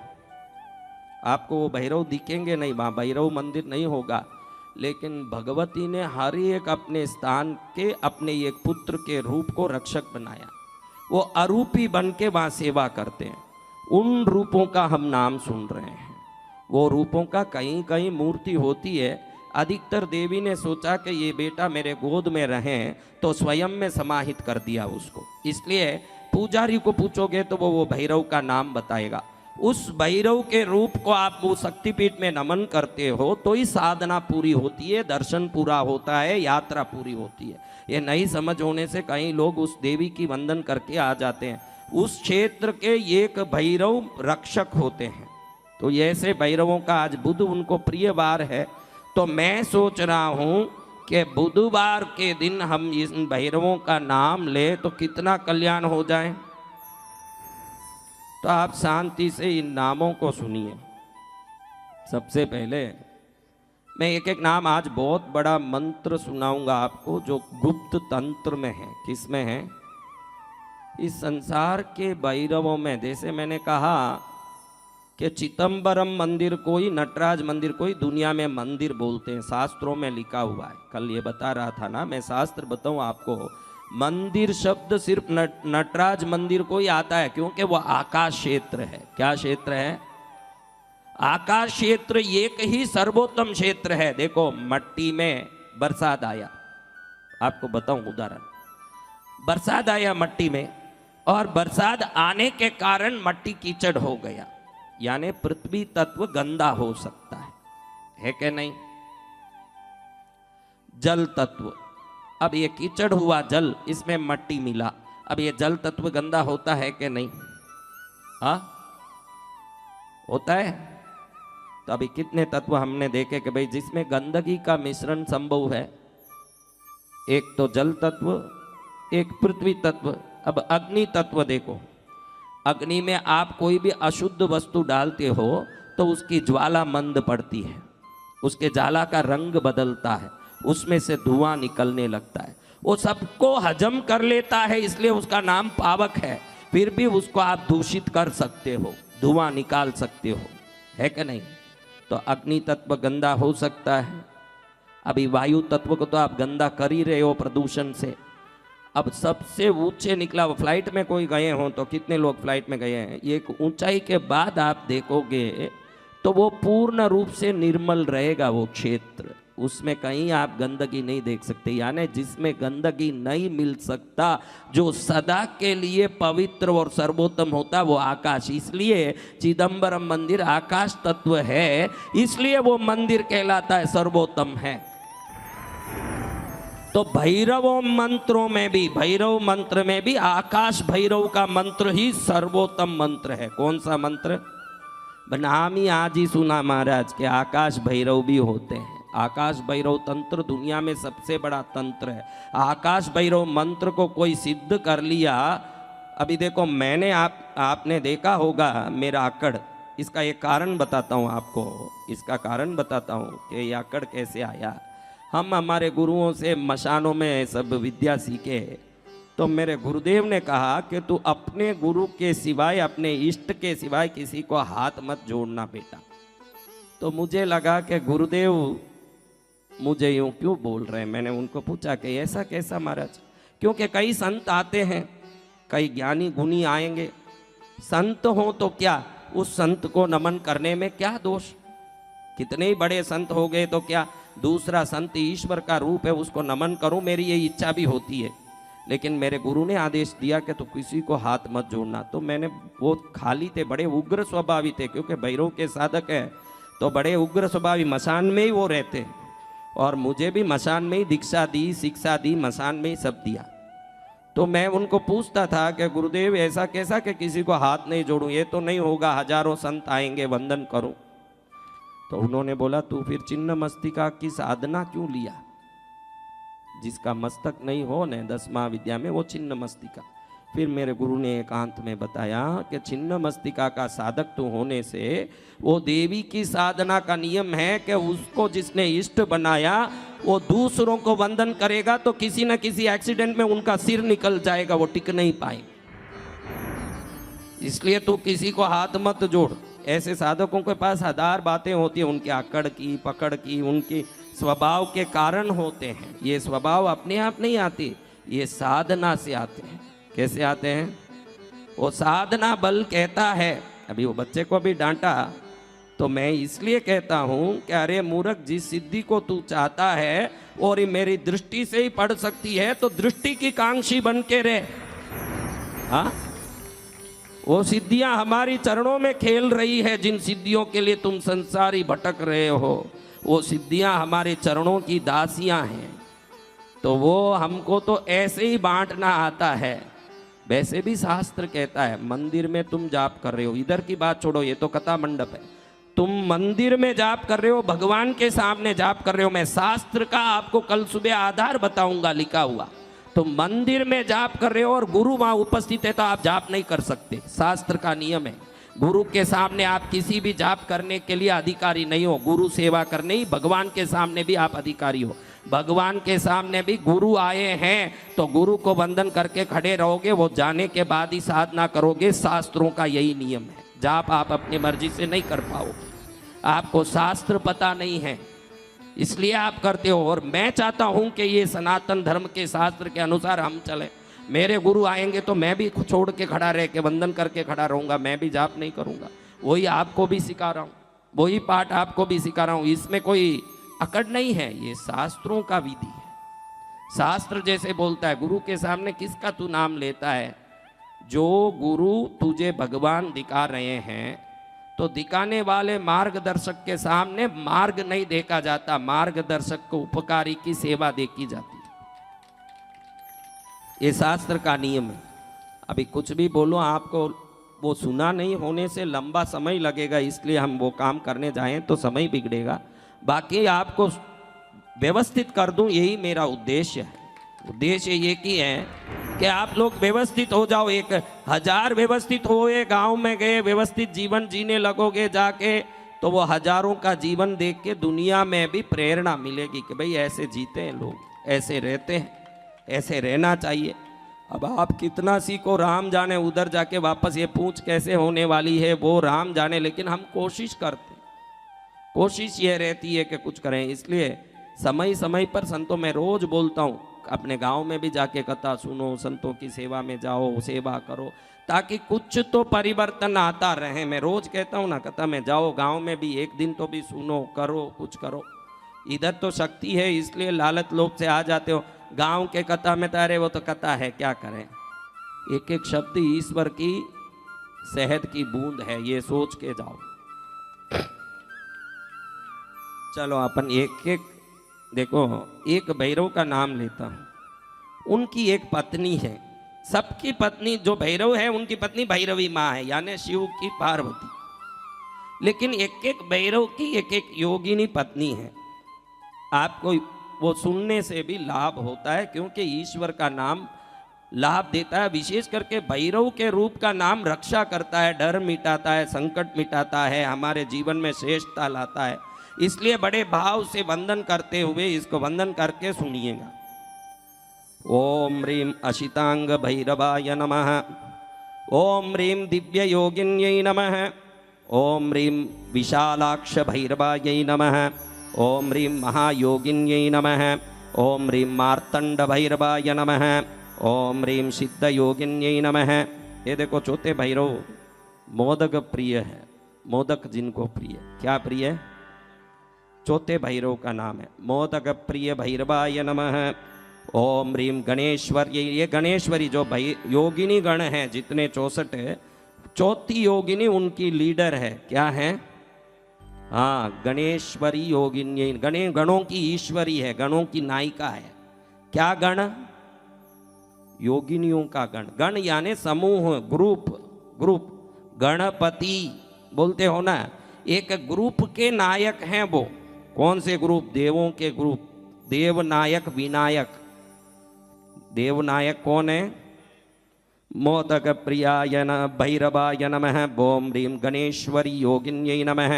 आपको वो भैरव दिखेंगे नहीं, वहाँ भैरव मंदिर नहीं होगा, लेकिन भगवती ने हर एक अपने स्थान के अपने एक पुत्र के रूप को रक्षक बनाया। वो अरूपी बन के वहाँ सेवा करते हैं। उन रूपों का हम नाम सुन रहे हैं। वो रूपों का कहीं कहीं मूर्ति होती है। अधिकतर देवी ने सोचा कि ये बेटा मेरे गोद में रहें, तो स्वयं में समाहित कर दिया उसको। इसलिए पुजारी को पूछोगे तो वो भैरव का नाम बताएगा। उस भैरव के रूप को आप वो शक्तिपीठ में नमन करते हो तो ही साधना पूरी होती है, दर्शन पूरा होता है, यात्रा पूरी होती है। ये नहीं समझ होने से कई लोग उस देवी की वंदन करके आ जाते हैं। उस क्षेत्र के एक भैरव रक्षक होते हैं। तो ऐसे भैरवों का आज बुध उनको प्रिय वार है। तो मैं सोच रहा हूँ कि बुधवार के दिन हम इन भैरवों का नाम ले तो कितना कल्याण हो जाए। तो आप शांति से इन नामों को सुनिए। सबसे पहले मैं एक एक नाम, आज बहुत बड़ा मंत्र सुनाऊंगा आपको जो गुप्त तंत्र में है। किस में है? इस संसार के भैरवों में। जैसे मैंने कहा कि चिदंबरम मंदिर कोई, नटराज मंदिर कोई दुनिया में मंदिर बोलते हैं, शास्त्रों में लिखा हुआ है। कल ये बता रहा था ना, मैं शास्त्र बताऊं आपको। मंदिर शब्द सिर्फ नटराज मंदिर को ही आता है, क्योंकि वो आकाश क्षेत्र है। क्या क्षेत्र है? आकाश क्षेत्र एक ही सर्वोत्तम क्षेत्र है। देखो मट्टी में बरसात आया, आपको बताऊं उदाहरण। बरसात आया मट्टी में, और बरसात आने के कारण मट्टी कीचड़ हो गया, यानी पृथ्वी तत्व गंदा हो सकता है कि नहीं? जल तत्व, अब ये कीचड़ हुआ जल, इसमें मट्टी मिला, अब ये जल तत्व गंदा होता है कि नहीं? हाँ होता है। तो अभी कितने तत्व हमने देखे कि भाई जिसमें गंदगी का मिश्रण संभव है। एक तो जल तत्व, एक पृथ्वी तत्व। अब अग्नि तत्व देखो, अग्नि में आप कोई भी अशुद्ध वस्तु डालते हो तो उसकी ज्वाला मंद पड़ती है, उसके ज्वाला का रंग बदलता है, उसमें से धुआं निकलने लगता है। वो सबको हजम कर लेता है, इसलिए उसका नाम पावक है। फिर भी उसको आप दूषित कर सकते हो, धुआं निकाल सकते हो, है कि नहीं? तो अग्नि तत्व गंदा हो सकता है। अभी वायु तत्व को तो आप गंदा कर ही रहे हो प्रदूषण से। अब सबसे ऊंचे निकला, वो फ्लाइट में कोई गए हों तो कितने लोग फ्लाइट में गए हैं, एक ऊंचाई के बाद आप देखोगे तो वो पूर्ण रूप से निर्मल रहेगा वो क्षेत्र, उसमें कहीं आप गंदगी नहीं देख सकते। यानी जिसमें गंदगी नहीं मिल सकता, जो सदा के लिए पवित्र और सर्वोत्तम होता, वो आकाश। इसलिए चिदंबरम मंदिर आकाश तत्व है, इसलिए वो मंदिर कहलाता है, सर्वोत्तम है। तो भैरवों मंत्रों में भी, भैरव मंत्र में भी आकाश भैरव का मंत्र ही सर्वोत्तम मंत्र है। कौन सा मंत्र? नाम ही आज ही सुना महाराज के आकाश भैरव भी होते हैं। आकाश भैरव तंत्र दुनिया में सबसे बड़ा तंत्र है। आकाश भैरव मंत्र को कोई सिद्ध कर लिया। अभी देखो मैंने आपने देखा होगा मेरा अकड़, इसका एक कारण बताता हूँ आपको। इसका कारण बताता हूँ कि ये अकड़ कैसे आया। हम हमारे गुरुओं से मशानों में सब विद्या सीखे, तो मेरे गुरुदेव ने कहा कि तू अपने गुरु के सिवाय, अपने इष्ट के सिवाय किसी को हाथ मत जोड़ना बेटा। तो मुझे लगा कि गुरुदेव मुझे यूं क्यों बोल रहे हैं। मैंने उनको पूछा कि ऐसा कैसा महाराज? क्योंकि कई संत आते हैं, कई ज्ञानी गुणी आएंगे। संत हो तो क्या, उस संत को नमन करने में क्या दोष? कितने ही बड़े संत हो गए तो क्या, दूसरा संत ईश्वर का रूप है, उसको नमन करूं, मेरी ये इच्छा भी होती है। लेकिन मेरे गुरु ने आदेश दिया कि तो किसी को हाथ मत जोड़ना। तो मैंने, वो खाली थे, बड़े उग्र स्वभावी थे, क्योंकि भैरव के साधक है तो बड़े उग्र स्वभावी, मसान में ही वो रहते। और मुझे भी मसान में ही दीक्षा दी, शिक्षा दी, मसान में ही सब दिया। तो मैं उनको पूछता था कि गुरुदेव ऐसा कैसा कि किसी को हाथ नहीं जोड़ूं, ये तो नहीं होगा, हजारों संत आएंगे, वंदन करूं। तो उन्होंने बोला तू फिर चिन्ह मस्तिका की साधना क्यों लिया? जिसका मस्तक नहीं हो न 10वां विद्या में, वो चिन्ह मस्तिका। फिर मेरे गुरु ने एकांत में बताया कि चिन्ह मस्तिका का साधक तो होने से वो देवी की साधना का नियम है कि उसको जिसने इष्ट बनाया वो दूसरों को वंदन करेगा तो किसी न किसी एक्सीडेंट में उनका सिर निकल जाएगा, वो टिक नहीं पाएंगे। इसलिए तू किसी को हाथ मत जोड़। ऐसे साधकों के पास हजार बातें होती हैं, उनके अकड़ की पकड़ की, उनके स्वभाव के कारण होते हैं। ये स्वभाव अपने आप नहीं आते, ये साधना से आते हैं। कैसे आते हैं? वो साधना बल कहता है। अभी वो बच्चे को भी डांटा तो मैं इसलिए कहता हूं कि अरे मूर्ख, जिस सिद्धि को तू चाहता है और ये मेरी दृष्टि से ही पढ़ सकती है तो दृष्टि की कांक्षी बन के रहे। हाँ, वो सिद्धियां हमारी चरणों में खेल रही है। जिन सिद्धियों के लिए तुम संसारी भटक रहे हो, वो सिद्धियां हमारे चरणों की दासियां हैं। तो वो हमको तो ऐसे ही बांटना आता है। वैसे भी शास्त्र कहता है, मंदिर में तुम जाप कर रहे हो, इधर की बात छोड़ो, ये तो कथा मंडप है। तुम मंदिर में जाप कर रहे हो, भगवान के सामने जाप कर रहे हो। मैं शास्त्र का आपको कल सुबह आधार बताऊंगा लिखा हुआ। तुम मंदिर में जाप कर रहे हो और गुरु वहां उपस्थित है तो आप जाप नहीं कर सकते। शास्त्र का नियम है, गुरु के सामने आप किसी भी जाप करने के लिए अधिकारी नहीं हो। गुरु सेवा करने ही, भगवान के सामने भी आप अधिकारी हो। भगवान के सामने भी गुरु आए हैं तो गुरु को वंदन करके खड़े रहोगे, वो जाने के बाद ही साधना करोगे। शास्त्रों का यही नियम है। जाप आप अपनी मर्जी से नहीं कर पाओगे, आपको शास्त्र पता नहीं है इसलिए आप करते हो। और मैं चाहता हूं कि ये सनातन धर्म के शास्त्र के अनुसार हम चलें। मेरे गुरु आएंगे तो मैं भी छोड़ के खड़ा रह के वंदन करके खड़ा रहूंगा, मैं भी जाप नहीं करूंगा। वही आपको भी सिखा रहा हूं, वही पाठ आपको भी सिखा रहा हूं। इसमें कोई अकड़ नहीं है, ये शास्त्रों का विधि है। शास्त्र जैसे बोलता है, गुरु के सामने किसका तू नाम लेता है? जो गुरु तुझे भगवान दिखा रहे हैं तो दिखाने वाले मार्गदर्शक के सामने मार्ग नहीं देखा जाता, मार्गदर्शक को उपकारी की सेवा देखी जाती है। ये शास्त्र का नियम है। अभी कुछ भी बोलो, आपको वो सुना नहीं होने से लंबा समय लगेगा, इसलिए हम वो काम करने जाएं तो समय बिगड़ेगा। बाकी आपको व्यवस्थित कर दूं, यही मेरा उद्देश्य है। उद्देश्य ये की है कि आप लोग व्यवस्थित हो जाओ। 1000 व्यवस्थित हुए, गांव में गए, व्यवस्थित जीवन जीने लगोगे जाके, तो वो हजारों का जीवन देख के दुनिया में भी प्रेरणा मिलेगी कि भाई ऐसे जीते हैं लोग, ऐसे रहते हैं, ऐसे रहना चाहिए। अब आप कितना सीखो, राम जाने, उधर जाके वापस ये पूछ कैसे होने वाली है वो राम जाने। लेकिन हम कोशिश करते, कोशिश ये रहती है कि कुछ करें। इसलिए समय समय पर संतों, में रोज बोलता हूँ, अपने गांव में भी जाके कथा सुनो, संतों की सेवा में जाओ, सेवा करो, ताकि कुछ तो परिवर्तन आता रहे। मैं रोज कहता हूँ ना, कथा में जाओ, गांव में भी एक दिन तो भी सुनो, करो, कुछ करो। इधर तो शक्ति है इसलिए लालच लोभ से आ जाते हो। गांव के कथा में तो अरे वो तो कथा है, क्या करें। एक एक शब्द ईश्वर की शहद की बूंद है, ये सोच के जाओ। चलो अपन एक एक देखो। एक भैरव का नाम लेता हूं। उनकी एक पत्नी है, सबकी पत्नी जो भैरव है उनकी पत्नी भैरवी माँ है, यानी शिव की पार्वती। लेकिन एक एक भैरव की एक एक योगिनी पत्नी है। आपको वो सुनने से भी लाभ होता है, क्योंकि ईश्वर का नाम लाभ देता है। विशेष करके भैरव के रूप का नाम रक्षा करता है, डर मिटाता है, संकट मिटाता है, हमारे जीवन में श्रेष्ठता लाता है। इसलिए बड़े भाव से वंदन करते हुए इसको वंदन करके सुनिएगा। ओम ह्रीं अशितांग भैरवाय नमः। ओम ह्रीं दिव्य योगिन्यै नमः। ओम ह्रीं विशालाक्ष भैरवाय नमः। ओम ह्रीं महायोगिन्यै नमः। ओम ह्रीं मार्तंड भैरवाय नमः। ओम ह्रीं सिद्ध योगिन्यै नमः। ये देखो, चौथे भैरव मोदक प्रिय है। मोदक जिनको प्रिय, क्या प्रिय है? चौथे भैरव का नाम है मोदक प्रिय भैरवाय नमः। ओम ह्रीं गणेश्वर्यै। ये गणेश्वरी जो योगिनी गण हैं, जितने 64 है, चौथी योगिनी उनकी लीडर है। क्या है? हाँ, गणेश्वरी योगिनी। गणों की ईश्वरी है, गणों की नायिका है। क्या गण? योगिनियों का गण। गण यानी समूह, ग्रुप। ग्रुप गणपति बोलते हो ना, एक ग्रुप के नायक हैं वो। कौन से ग्रुप? देवों के ग्रुप। देवनायक विनायक। देवनायक कौन है? मोदक प्रियाय भैरवाय नमः। ओम ह्रीं गणेश्वरी योगिन्यै नमः।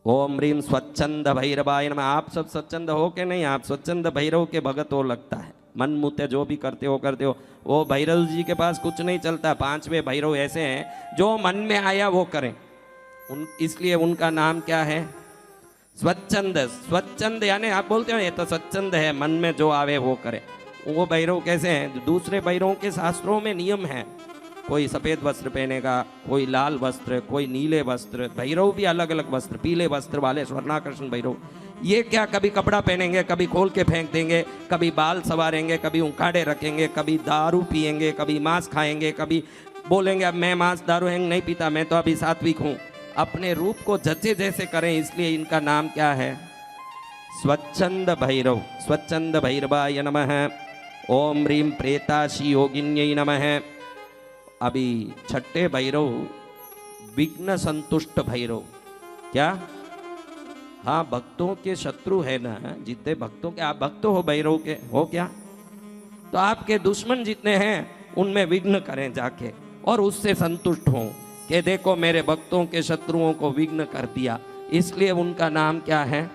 ओम ह्रीं स्वच्छंद भैरवाय नमः। आप सब स्वच्छंद हो के नहीं? आप स्वच्छंद भैरव के भगत हो लगता है। मन मुते जो भी करते हो। वो भैरव जी के पास कुछ नहीं चलता। 5वें भैरव ऐसे हैं जो मन में आया वो करें, इसलिए उनका नाम क्या है? स्वच्छंद। स्वच्छंद यानी आप बोलते हो ये तो स्वच्छंद है, मन में जो आवे वो करे। वो भैरव कैसे हैं? दूसरे भैरवों के शास्त्रों में नियम है, कोई सफेद वस्त्र पहनेगा, कोई लाल वस्त्र, कोई नीले वस्त्र। भैरव भी अलग अलग वस्त्र, पीले वस्त्र वाले स्वर्णाकर्षण भैरव। ये क्या कभी कपड़ा पहनेंगे, कभी खोल के फेंक देंगे, कभी बाल सवारेंगे, कभी उखाड़े रखेंगे, कभी दारू पिएंगे, कभी मांस खाएंगे, कभी बोलेंगे अब मैं मांस दारू हैंग नहीं पीता, मैं तो अभी सात्विक हूँ। अपने रूप को जचे जैसे करें, इसलिए इनका नाम क्या है? स्वच्छंद भैरव। स्वच्छंद भैरवाय नमः। ओम ह्रीं प्रेताशी योगिन्यै नमः। अभी छठे भैरव विघ्न संतुष्ट भैरव। क्या? हाँ, भक्तों के शत्रु है ना, जितने भक्तों के आप भक्त हो भैरव के हो क्या, तो आपके दुश्मन जितने हैं उनमें विघ्न करें जाके और उससे संतुष्ट हों कि देखो मेरे भक्तों के शत्रुओं को विघ्न कर दिया। इसलिए उनका नाम क्या है?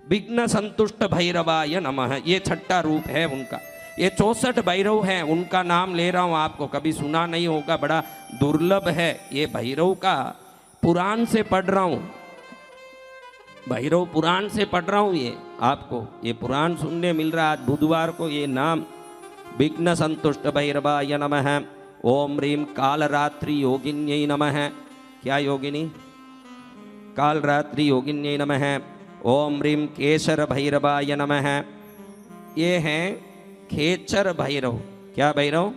विघ्न संतुष्ट भैरवाय नमः। ये छठा रूप है उनका। ये 64 भैरव हैं, उनका नाम ले रहा हूं, आपको कभी सुना नहीं होगा, बड़ा दुर्लभ है। ये भैरव का पुराण से पढ़ रहा हूं, भैरव पुराण से पढ़ रहा हूं। ये आपको ये पुराण सुनने मिल रहा है आज बुधवार को। ये नाम विघ्न संतुष्ट भैरवाय नमः। ओम ह्रीं कालरात्रि योगिन्यै नमः। क्या योगिनी? कालरात्रि योगिन्यै नमः। ओम ह्रीं केशर भैरवाय नमः। ये हैं खेचर भैरव। क्या भैरव?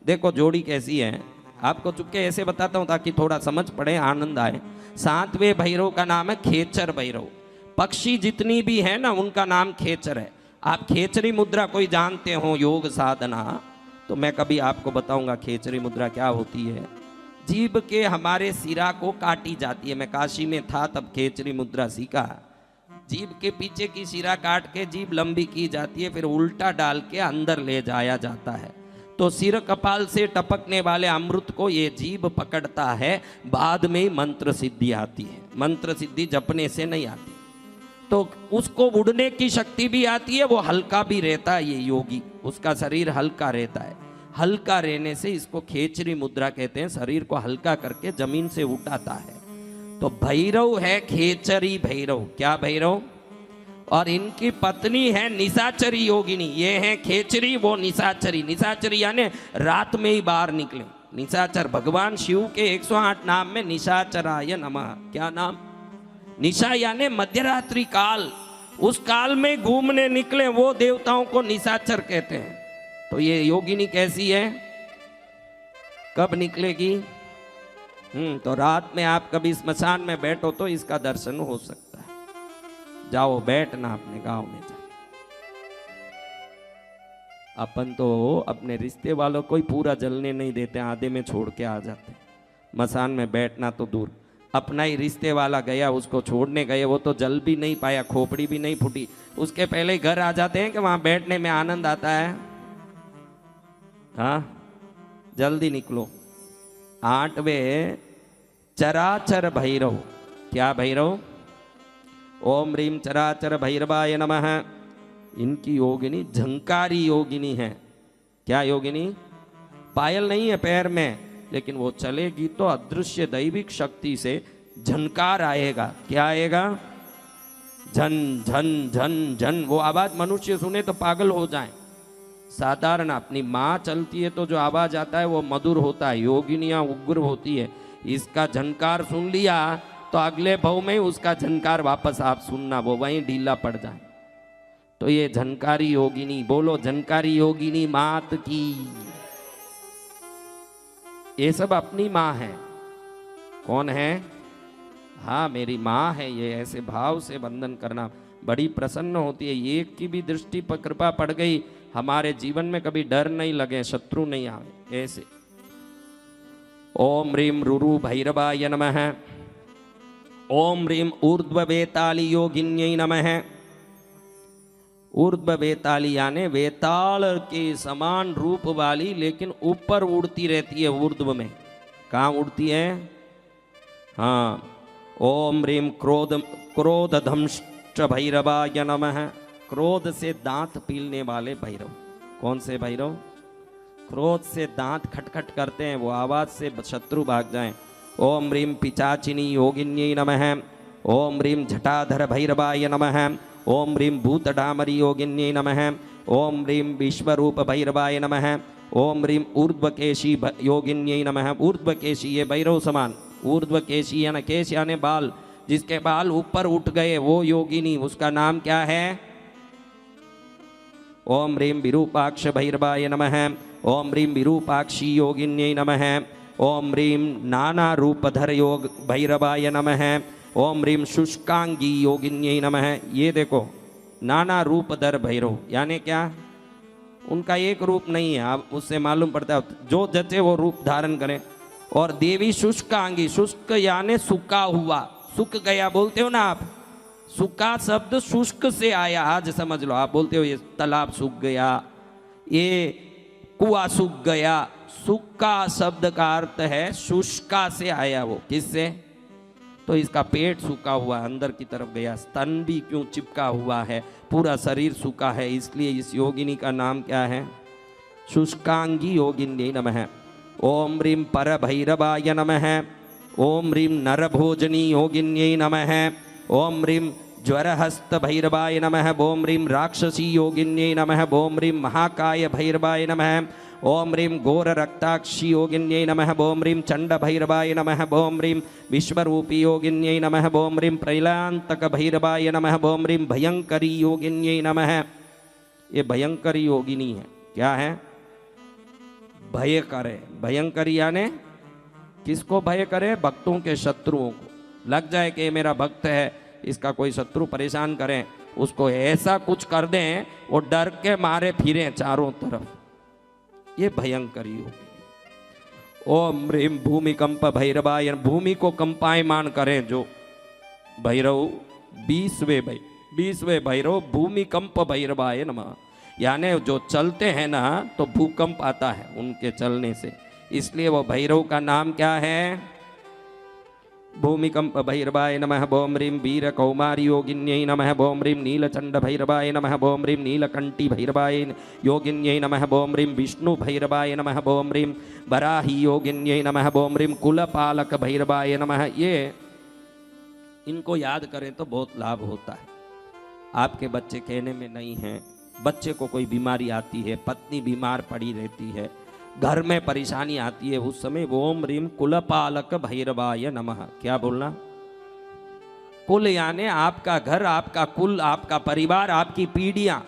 देखो जोड़ी कैसी है, आपको चुपके ऐसे बताता हूं ताकि थोड़ा समझ पड़े, आनंद आए। 7वें भैरव का नाम है खेचर भैरव। पक्षी जितनी भी है ना उनका नाम खेचर है। आप खेचरी मुद्रा कोई जानते हो योग साधना, तो मैं कभी आपको बताऊंगा खेचरी मुद्रा क्या होती है। जीभ के हमारे सिरा को काटी जाती है। मैं काशी में था तब खेचरी मुद्रा सीखा। जीभ के पीछे की सिरा काट के जीभ लंबी की जाती है, फिर उल्टा डाल के अंदर ले जाया जाता है। तो सिर कपाल से टपकने वाले अमृत को ये जीभ पकड़ता है, बाद में मंत्र सिद्धि आती है। मंत्र सिद्धि जपने से नहीं आती, तो उसको उड़ने की शक्ति भी आती है, वो हल्का भी रहता है। ये योगी, उसका शरीर हल्का रहता है। हल्का रहने से इसको खेचरी मुद्रा कहते हैं। शरीर को हल्का करके जमीन से उठाता है। तो भैरव है खेचरी भैरव। क्या भैरव? और इनकी पत्नी है निशाचरी योगिनी। ये है खेचरी, वो निशाचरी। निशाचरी यानी रात में ही बाहर निकले। निशाचर भगवान शिव के 108 नाम में निशाचराय नमः। क्या नाम? निशा यानी मध्यरात्रि काल। उस काल में घूमने निकले वो देवताओं को निशाचर कहते हैं। तो ये योगिनी कैसी है, कब निकलेगी? तो रात में आप कभी स्मशान में बैठो तो इसका दर्शन हो सकता है। जाओ बैठना अपने गांव में जाओ। अपन तो अपने रिश्ते वालों को ही पूरा जलने नहीं देते, आधे में छोड़ के आ जाते। मसान में बैठना तो दूर, अपना ही रिश्ते वाला गया, उसको छोड़ने गए, वो तो जल भी नहीं पाया, खोपड़ी भी नहीं फूटी, उसके पहले ही घर आ जाते हैं कि वहां बैठने में आनंद आता है। हाँ, जल्दी निकलो। 8वें चराचर भैरव। क्या भैरव? ओम ह्रीं चराचर भैरवाय नमः। इनकी योगिनी झंकारी योगिनी है। क्या योगिनी? पायल नहीं है पैर में, लेकिन वो चलेगी तो अदृश्य दैविक शक्ति से झनकार आएगा। क्या आएगा? झन झन झन झन। वो आवाज मनुष्य सुने तो पागल हो जाए। साधारण अपनी माँ चलती है तो जो आवाज आता है वो मधुर होता है, योगिनियाँ उग्र होती है। इसका झनकार सुन लिया तो अगले भाव में उसका झनकार वापस आप सुनना, वो वहीं ढीला पड़ जाए। तो ये झनकारी योगिनी, बोलो झनकारी योगिनी मात की। ये सब अपनी माँ है। कौन है? हाँ, मेरी माँ है। ये ऐसे भाव से वंदन करना बड़ी प्रसन्न होती है। एक की भी दृष्टि पर कृपा पड़ गई, हमारे जीवन में कभी डर नहीं लगे, शत्रु नहीं आवे। ऐसे ओम ह्रीं रुरु भैरवाय नमः। ओम ह्रीं ऊर्ध्व वेताली योगिन्यै नमः। ऊर्ध्व वेताली यानी वेताल के समान रूप वाली, लेकिन ऊपर उड़ती रहती है ऊर्ध्व में। कहाँ उड़ती है? हाँ। ओम ह्रीं क्रोधधंष्ट भैरवाय नमः। क्रोध से दांत पीलने वाले भैरव। कौन से भैरव? क्रोध से दांत खटखट करते हैं, वो आवाज से शत्रु भाग जाएं। ओम ह्रीं पिचाचिनी योगिन्यै नमः। ओम ह्रीं जटाधर भैरवाय नमः। ओम ह्रीं भूतडामरी योगिन्यै नमः। ओम ह्रीं विश्वरूप भैरवाय नमः। ओम ह्रीं ऊर्ध्वकेशी योगिन्यै नमः। ऊर्ध्वकेशी ये भैरव समान, ऊर्ध्वकेशी यानी केश यानी बाल, जिसके बाल ऊपर उठ गए वो योगिनी, उसका नाम क्या है? ओम ह्रीं विरूपाक्ष भैरवाय नमः। ओम ह्रीं विरूपाक्षी योगिन्यै नमः। ओम ह्रीं नाना रूपधर योग भैरवाय नमः। ओम ह्रीं शुष्कांगी योगिन्यै नमः। ये देखो, नाना रूपधर भैरव यानी क्या? उनका एक रूप नहीं है, आप उससे मालूम पड़ता है जो जचे वो रूप धारण करें। और देवी शुष्कांगी, शुष्क यानी सूखा हुआ, सूख गया बोलते हो ना आप, सूखा शब्द शुष्क से आया, आज समझ लो। आप बोलते हो ये तालाब सूख गया, ये कुआं सूख गया, सूखा शब्द का अर्थ है शुष्का से आया। वो किससे? तो इसका पेट सूखा हुआ, अंदर की तरफ गया, स्तन भी क्यों चिपका हुआ है, पूरा शरीर सूखा है, इसलिए इस योगिनी का नाम क्या है? शुष्कांगी योगिन्यै नमः। ओम ह्रीं पर भैरवाय नमः। ओम ह्रीं नरभोजनी योगिन्यै नमः। ओम ह्रीं ज्वरहस्त भैरवाय नमः। ओम ह्रीं राक्षसी योगिन्यै नमः। ओम ह्रीं महाकाय भैरवाय नमः। ओम ह्रीं घोर रक्ताक्षी योगिन्यै नमः। ओम ह्रीं चंड भैरवाय नमः। ओम ह्रीं विश्वरूपी योगिन्यै नमः। ओम ह्रीं प्रैलांतक भैरवाय नमः। ओम ह्रीं भयंकरी योगिन्यै नमः। ये भयंकरी योगिनी है, क्या है? भय करे। भयंकरी यानी किसको भय करे? भक्तों के शत्रुओं को। लग जाए कि मेरा भक्त है, इसका कोई शत्रु परेशान करें, उसको ऐसा कुछ कर दें वो डर के मारे फिरे चारों तरफ, ये भयंकर योगी। ओम ह्रीं भूमिकंप भैरवाय, भूमि को कंपायमान करें जो भैरव, 20वें भैरव भूमिकंप भैरवाय नमः। यानी जो चलते हैं ना तो भूकंप आता है उनके चलने से, इसलिए वो भैरव का नाम क्या है? भूमिकंप भैरवाय नमः। ओम ह्रीं वीर कौमारी योगिन्यै नमः। ओम ह्रीं नीलचंड भैरवाय नमः। ओम ह्रीं नीलकंठी भैरवाय योगिन्यै नमः। ओम ह्रीं विष्णु भैरवाय नमः। ओम ह्रीं वराही योगिन्यै नमः। ओम ह्रीं कुलपालक भैरवाय नमः। ये इनको याद करें तो बहुत लाभ होता है। आपके बच्चे कहने में नहीं हैं, बच्चे को कोई बीमारी आती है, पत्नी बीमार पड़ी रहती है, घर में परेशानी आती है, उस समय ओम ह्रीं कुलपालक भैरवाय नमः। क्या बोलना? कुल यानी आपका घर, आपका कुल, आपका परिवार, आपकी पीढ़ियां,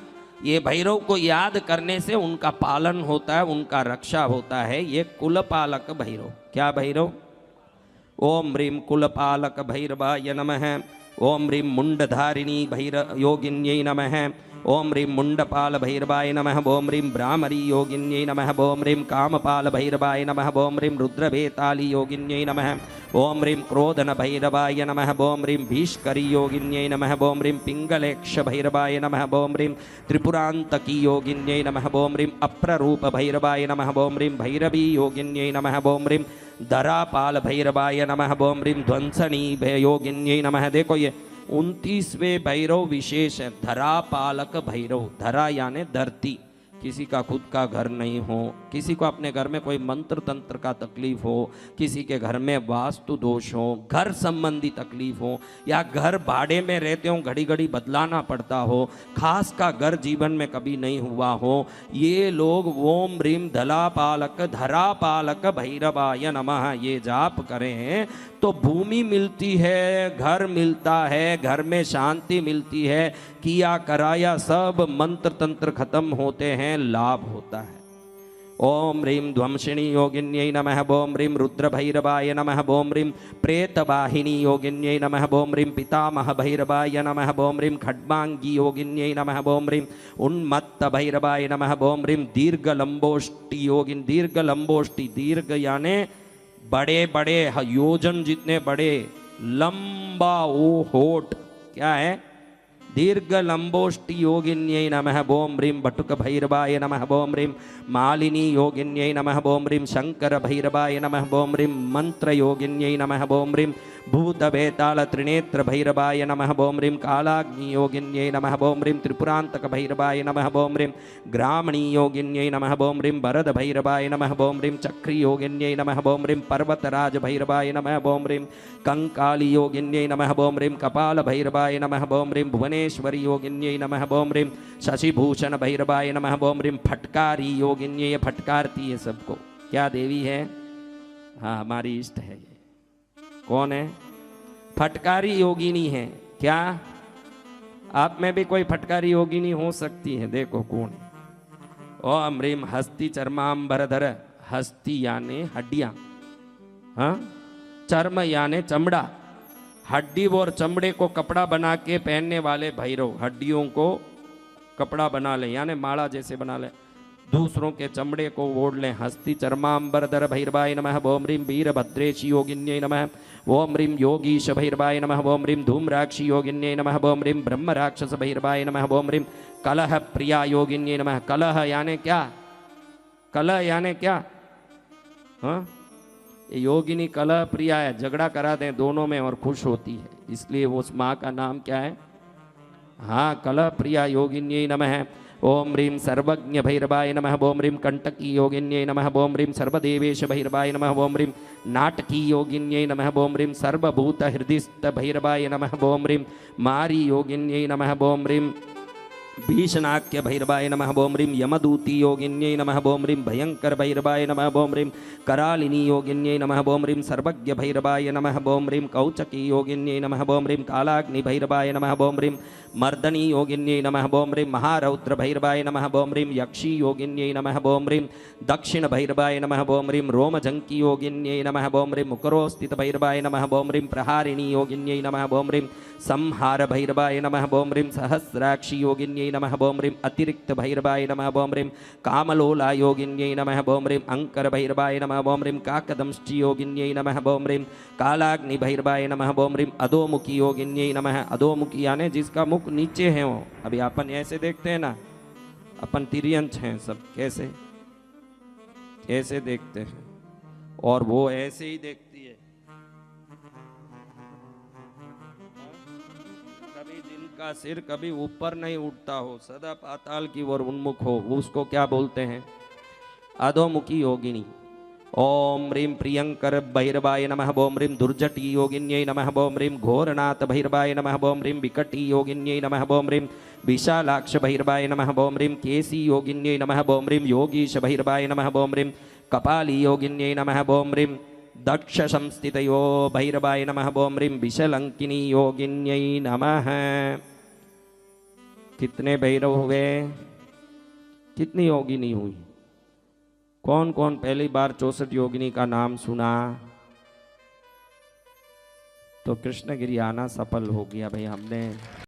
ये भैरव को याद करने से उनका पालन होता है, उनका रक्षा होता है। ये कुलपालक भैरव। क्या भैरव? ओम ह्रीं कुलपालक भैरवाय नमः। ओम ह्रीं मुंडधारिणी योगिन्यै नमः। ओम ह्रीं मुंडपाल भैरवाय नमः। ओम ह्रीं ब्राह्मरी योगिन्यै नमः। ओम ह्रीं कामपाल भैरवाय नमः। ओम ह्रीं रुद्रभेताली योगिन्यै नमः। ओम ह्रीं क्रोधन भैरवाय नमः। ओम ह्रीं भीष्करी योगिन्यै नमः। ओम ह्रीं पिंगलेक्ष भैरवाय नमः। ओम ह्रीं त्रिपुरांतकी योगिन्यै नमः। ओम ह्रीं अप्ररूप भैरवाय नमः। ओम ह्रीं भैरवी योगिन्यै नमः। ओम ह्रीं धरापाल भैरवाय नमः। ओम ह्रीं ध्वंसनी योगिन्यै नमः। देखो ये 29वें भैरव विशेष है, धरापालक भैरव। धरा यानी धरती, किसी का खुद का घर नहीं हो, किसी को अपने घर में कोई मंत्र तंत्र का तकलीफ हो, किसी के घर में वास्तु दोष हो, घर संबंधी तकलीफ हो, या घर भाड़े में रहते हो घड़ी घड़ी बदलाना पड़ता हो, खास का घर जीवन में कभी नहीं हुआ हो, ये लोग ओम ह्रीं धरापालक भैरवाय नमः ये जाप करें तो भूमि मिलती है, घर मिलता है, घर में शांति मिलती है, किया कराया सब मंत्र तंत्र खत्म होते हैं, लाभ होता है। ओम ह्रीं ध्वंसिनी योगिन्यै नमः। ओम ह्रीं रुद्र भैरवाय नमः। ओम ह्रीं प्रेतवाहिनी योगिन्यै नमः। ओम ह्रीं पितामह भैरवाय नमः। ओम ह्रीं खड्मांगी योगिन्यै नमः। ओम ह्रीं उन्मत्त भैरवाय नमः। ओम ह्रीं दीर्घ लंबोष्टि योगिन, दीर्घ लंबोष्टि, दीर्घ यानी बड़े बड़े, योजन जितने बड़े, लंबा ओ होठ, क्या है? दीर्घ लंबोष्टि योगिन्यै नमः बोम ह्रीं बटुक भैरवाय नमः बोम ह्रीं मालिनी योगिन्यै नमः बोम ह्रीं शंकर भैरवाय नमः बोम ह्रीं मंत्र योगिन्यै नमः बोम ह्रीं भूत बेताल त्रिनेत्र भैरवाय नमः बोम ह्रीं कालाग्नि योगिन्यै नमः बोम ह्रीं त्रिपुरांतक भैरवाय नमः बोम ह्रीं ग्रामणी योगिन्यै नमः बोम ह्रीं वरद भैरवाय नमः बोम ह्रीं चक्री योगिन्यै नमः बोम ह्रीं पर्वतराज भैरवाय नमः बोम ह्रीं कंकाली योगिन्यै नमः बोम ह्रीं कपाल भैरवाय नमः बोम ह्रीं भुवनेश्वरी योगिन्यै नमः बोम ह्रीं शशिभूषण भैरवाय नमः बोम ह्रीं फटकारी योगिन्यै, ये फटकारती है सबको। क्या देवी है? हाँ, हमारी इष्ट है। ये कौन है? फटकारी योगिनी है। क्या आप में भी कोई फटकारी योगिनी हो सकती है? देखो कौन है। ओम ह्रीं हस्ति चर्मांबरधर, हस्ति यानी हड्डियां, हाँ, चर्म यानी चमड़ा, हड्डी और चमड़े को कपड़ा बना के पहनने वाले भैरव, हड्डियों को कपड़ा बना ले यानी माला जैसे बना ले, दूसरों के चमड़े को ओढ़ लें। हस्ति चर्मांबरधर भैरवाय नमः बोम ह्रीं वीरभद्रेश योगिन्यै नमः ओम ह्रीं योगीश भैरवाय नमः बोम ह्रीं धूम्राक्षी योगिन्यै नमः बोम ह्रीं ब्रह्म राक्षस भैरवाय नमः बोम ह्रीं कलह प्रिया योगिन्यै नमः। कलह यानी क्या? कलह यानी क्या? हाँ, ये योगिनी कलह प्रिया है, झगड़ा करा दें दोनों में और खुश होती है, इसलिए उस माँ का नाम क्या है? हाँ, कलह प्रिया योगिन्यै नमः ओम ह्रीं सर्वज्ञ भैरवाय नमः बोम ह्रीं कंटकी योगिन्यै नमः बोम ह्रीं सर्वदेवेश भैरवाय नमः बोम ह्रीं नाटकी योगिन्यै नमः बोम ह्रीं सर्वभूत हृदिस्थ भैरवाय नमः बोम ह्रीं मारी योगिन्यै नमः बोम ह्रीं भीषणाख्य भैरवाय नमः बोम ह्रीं यमदूती योगिन्यै नमः बोम ह्रीं भयंकर भैरवाय नमः बोम ह्रीं करालिनी योगिन्यै नमः बोम ह्रीं सर्वज्ञ भैरवाय नमः बोम ह्रीं कौचकी योगिन्यै नमः बोम ह्रीं कालाग्नि भैरवाय नमः बोम ह्रीं मर्दनी योगिन्यै नमः बोम ह्रीं महारौद्र भैरवाय नमः बोम ह्रीं यक्षी योगिन्यै नमः बोम ह्रीं दक्षिण भैरवाय नमः बोम ह्रीं रोमजंकी योगिन्यै नमः बोम ह्रीं मुकरोस्थित भैरवाय नमः बोम ह्रीं प्रहारिणी योगिन्यै नमः बोम ह्रीं संहार भैरवाय नमः बोम ह्रीं सहस्राक्षी योगिन्यै नमः बोम ह्रीं अतिरिक्त भैरवाय नमः बोम ह्रीं कामलोला योगिन्यै नमः बोम ह्रीं अंकर भैरवाय नमः बोम ह्रीं काकदंष्टि योगिन्यै नमः बोम ह्रीं कालाग्नि भैरवाय नमः बोम ह्रीं अधोमुखी योगिन्यै नमः। अधोमुखी यानी जिसका मुख नीचे है वो। अभी अपन ऐसे देखते हैं ना, अपन तिर्यंच हैं सब, कैसे कैसे देखते हैं, और वो ऐसे ही देखती है। कभी जिनका सिर कभी ऊपर नहीं उठता हो, सदा पाताल की ओर उन्मुख हो, उसको क्या बोलते हैं? अधोमुखी योगिनी। ओम ह्रीं प्रियंकर भैरवाय नमः बोम ह्रीं दुर्जटी योगिन्यै नमः बोम ह्रीं घोरनाथ भैरवाय नमः बोम ह्रीं विकटी योगिन्यै नमः बोम ह्रीं विशालाक्ष भैरवाय नमः बोम ह्रीं केसी योगिन्यै नमः बोम ह्रीं योगीश भैरवाय नमः बोम ह्रीं कपाली योगिन्यै नमः बोम ह्रीं दक्ष संस्थितयो भैरवाय नमः बोम ह्रीं विशलंकिनी योगिन्यै नमः। कितने भैरव हुए? कितनी योगिनी हुई? कौन कौन पहली बार 64 योगिनी का नाम सुना? तो कृष्णगिरी आना सफल हो गया भाई हमने।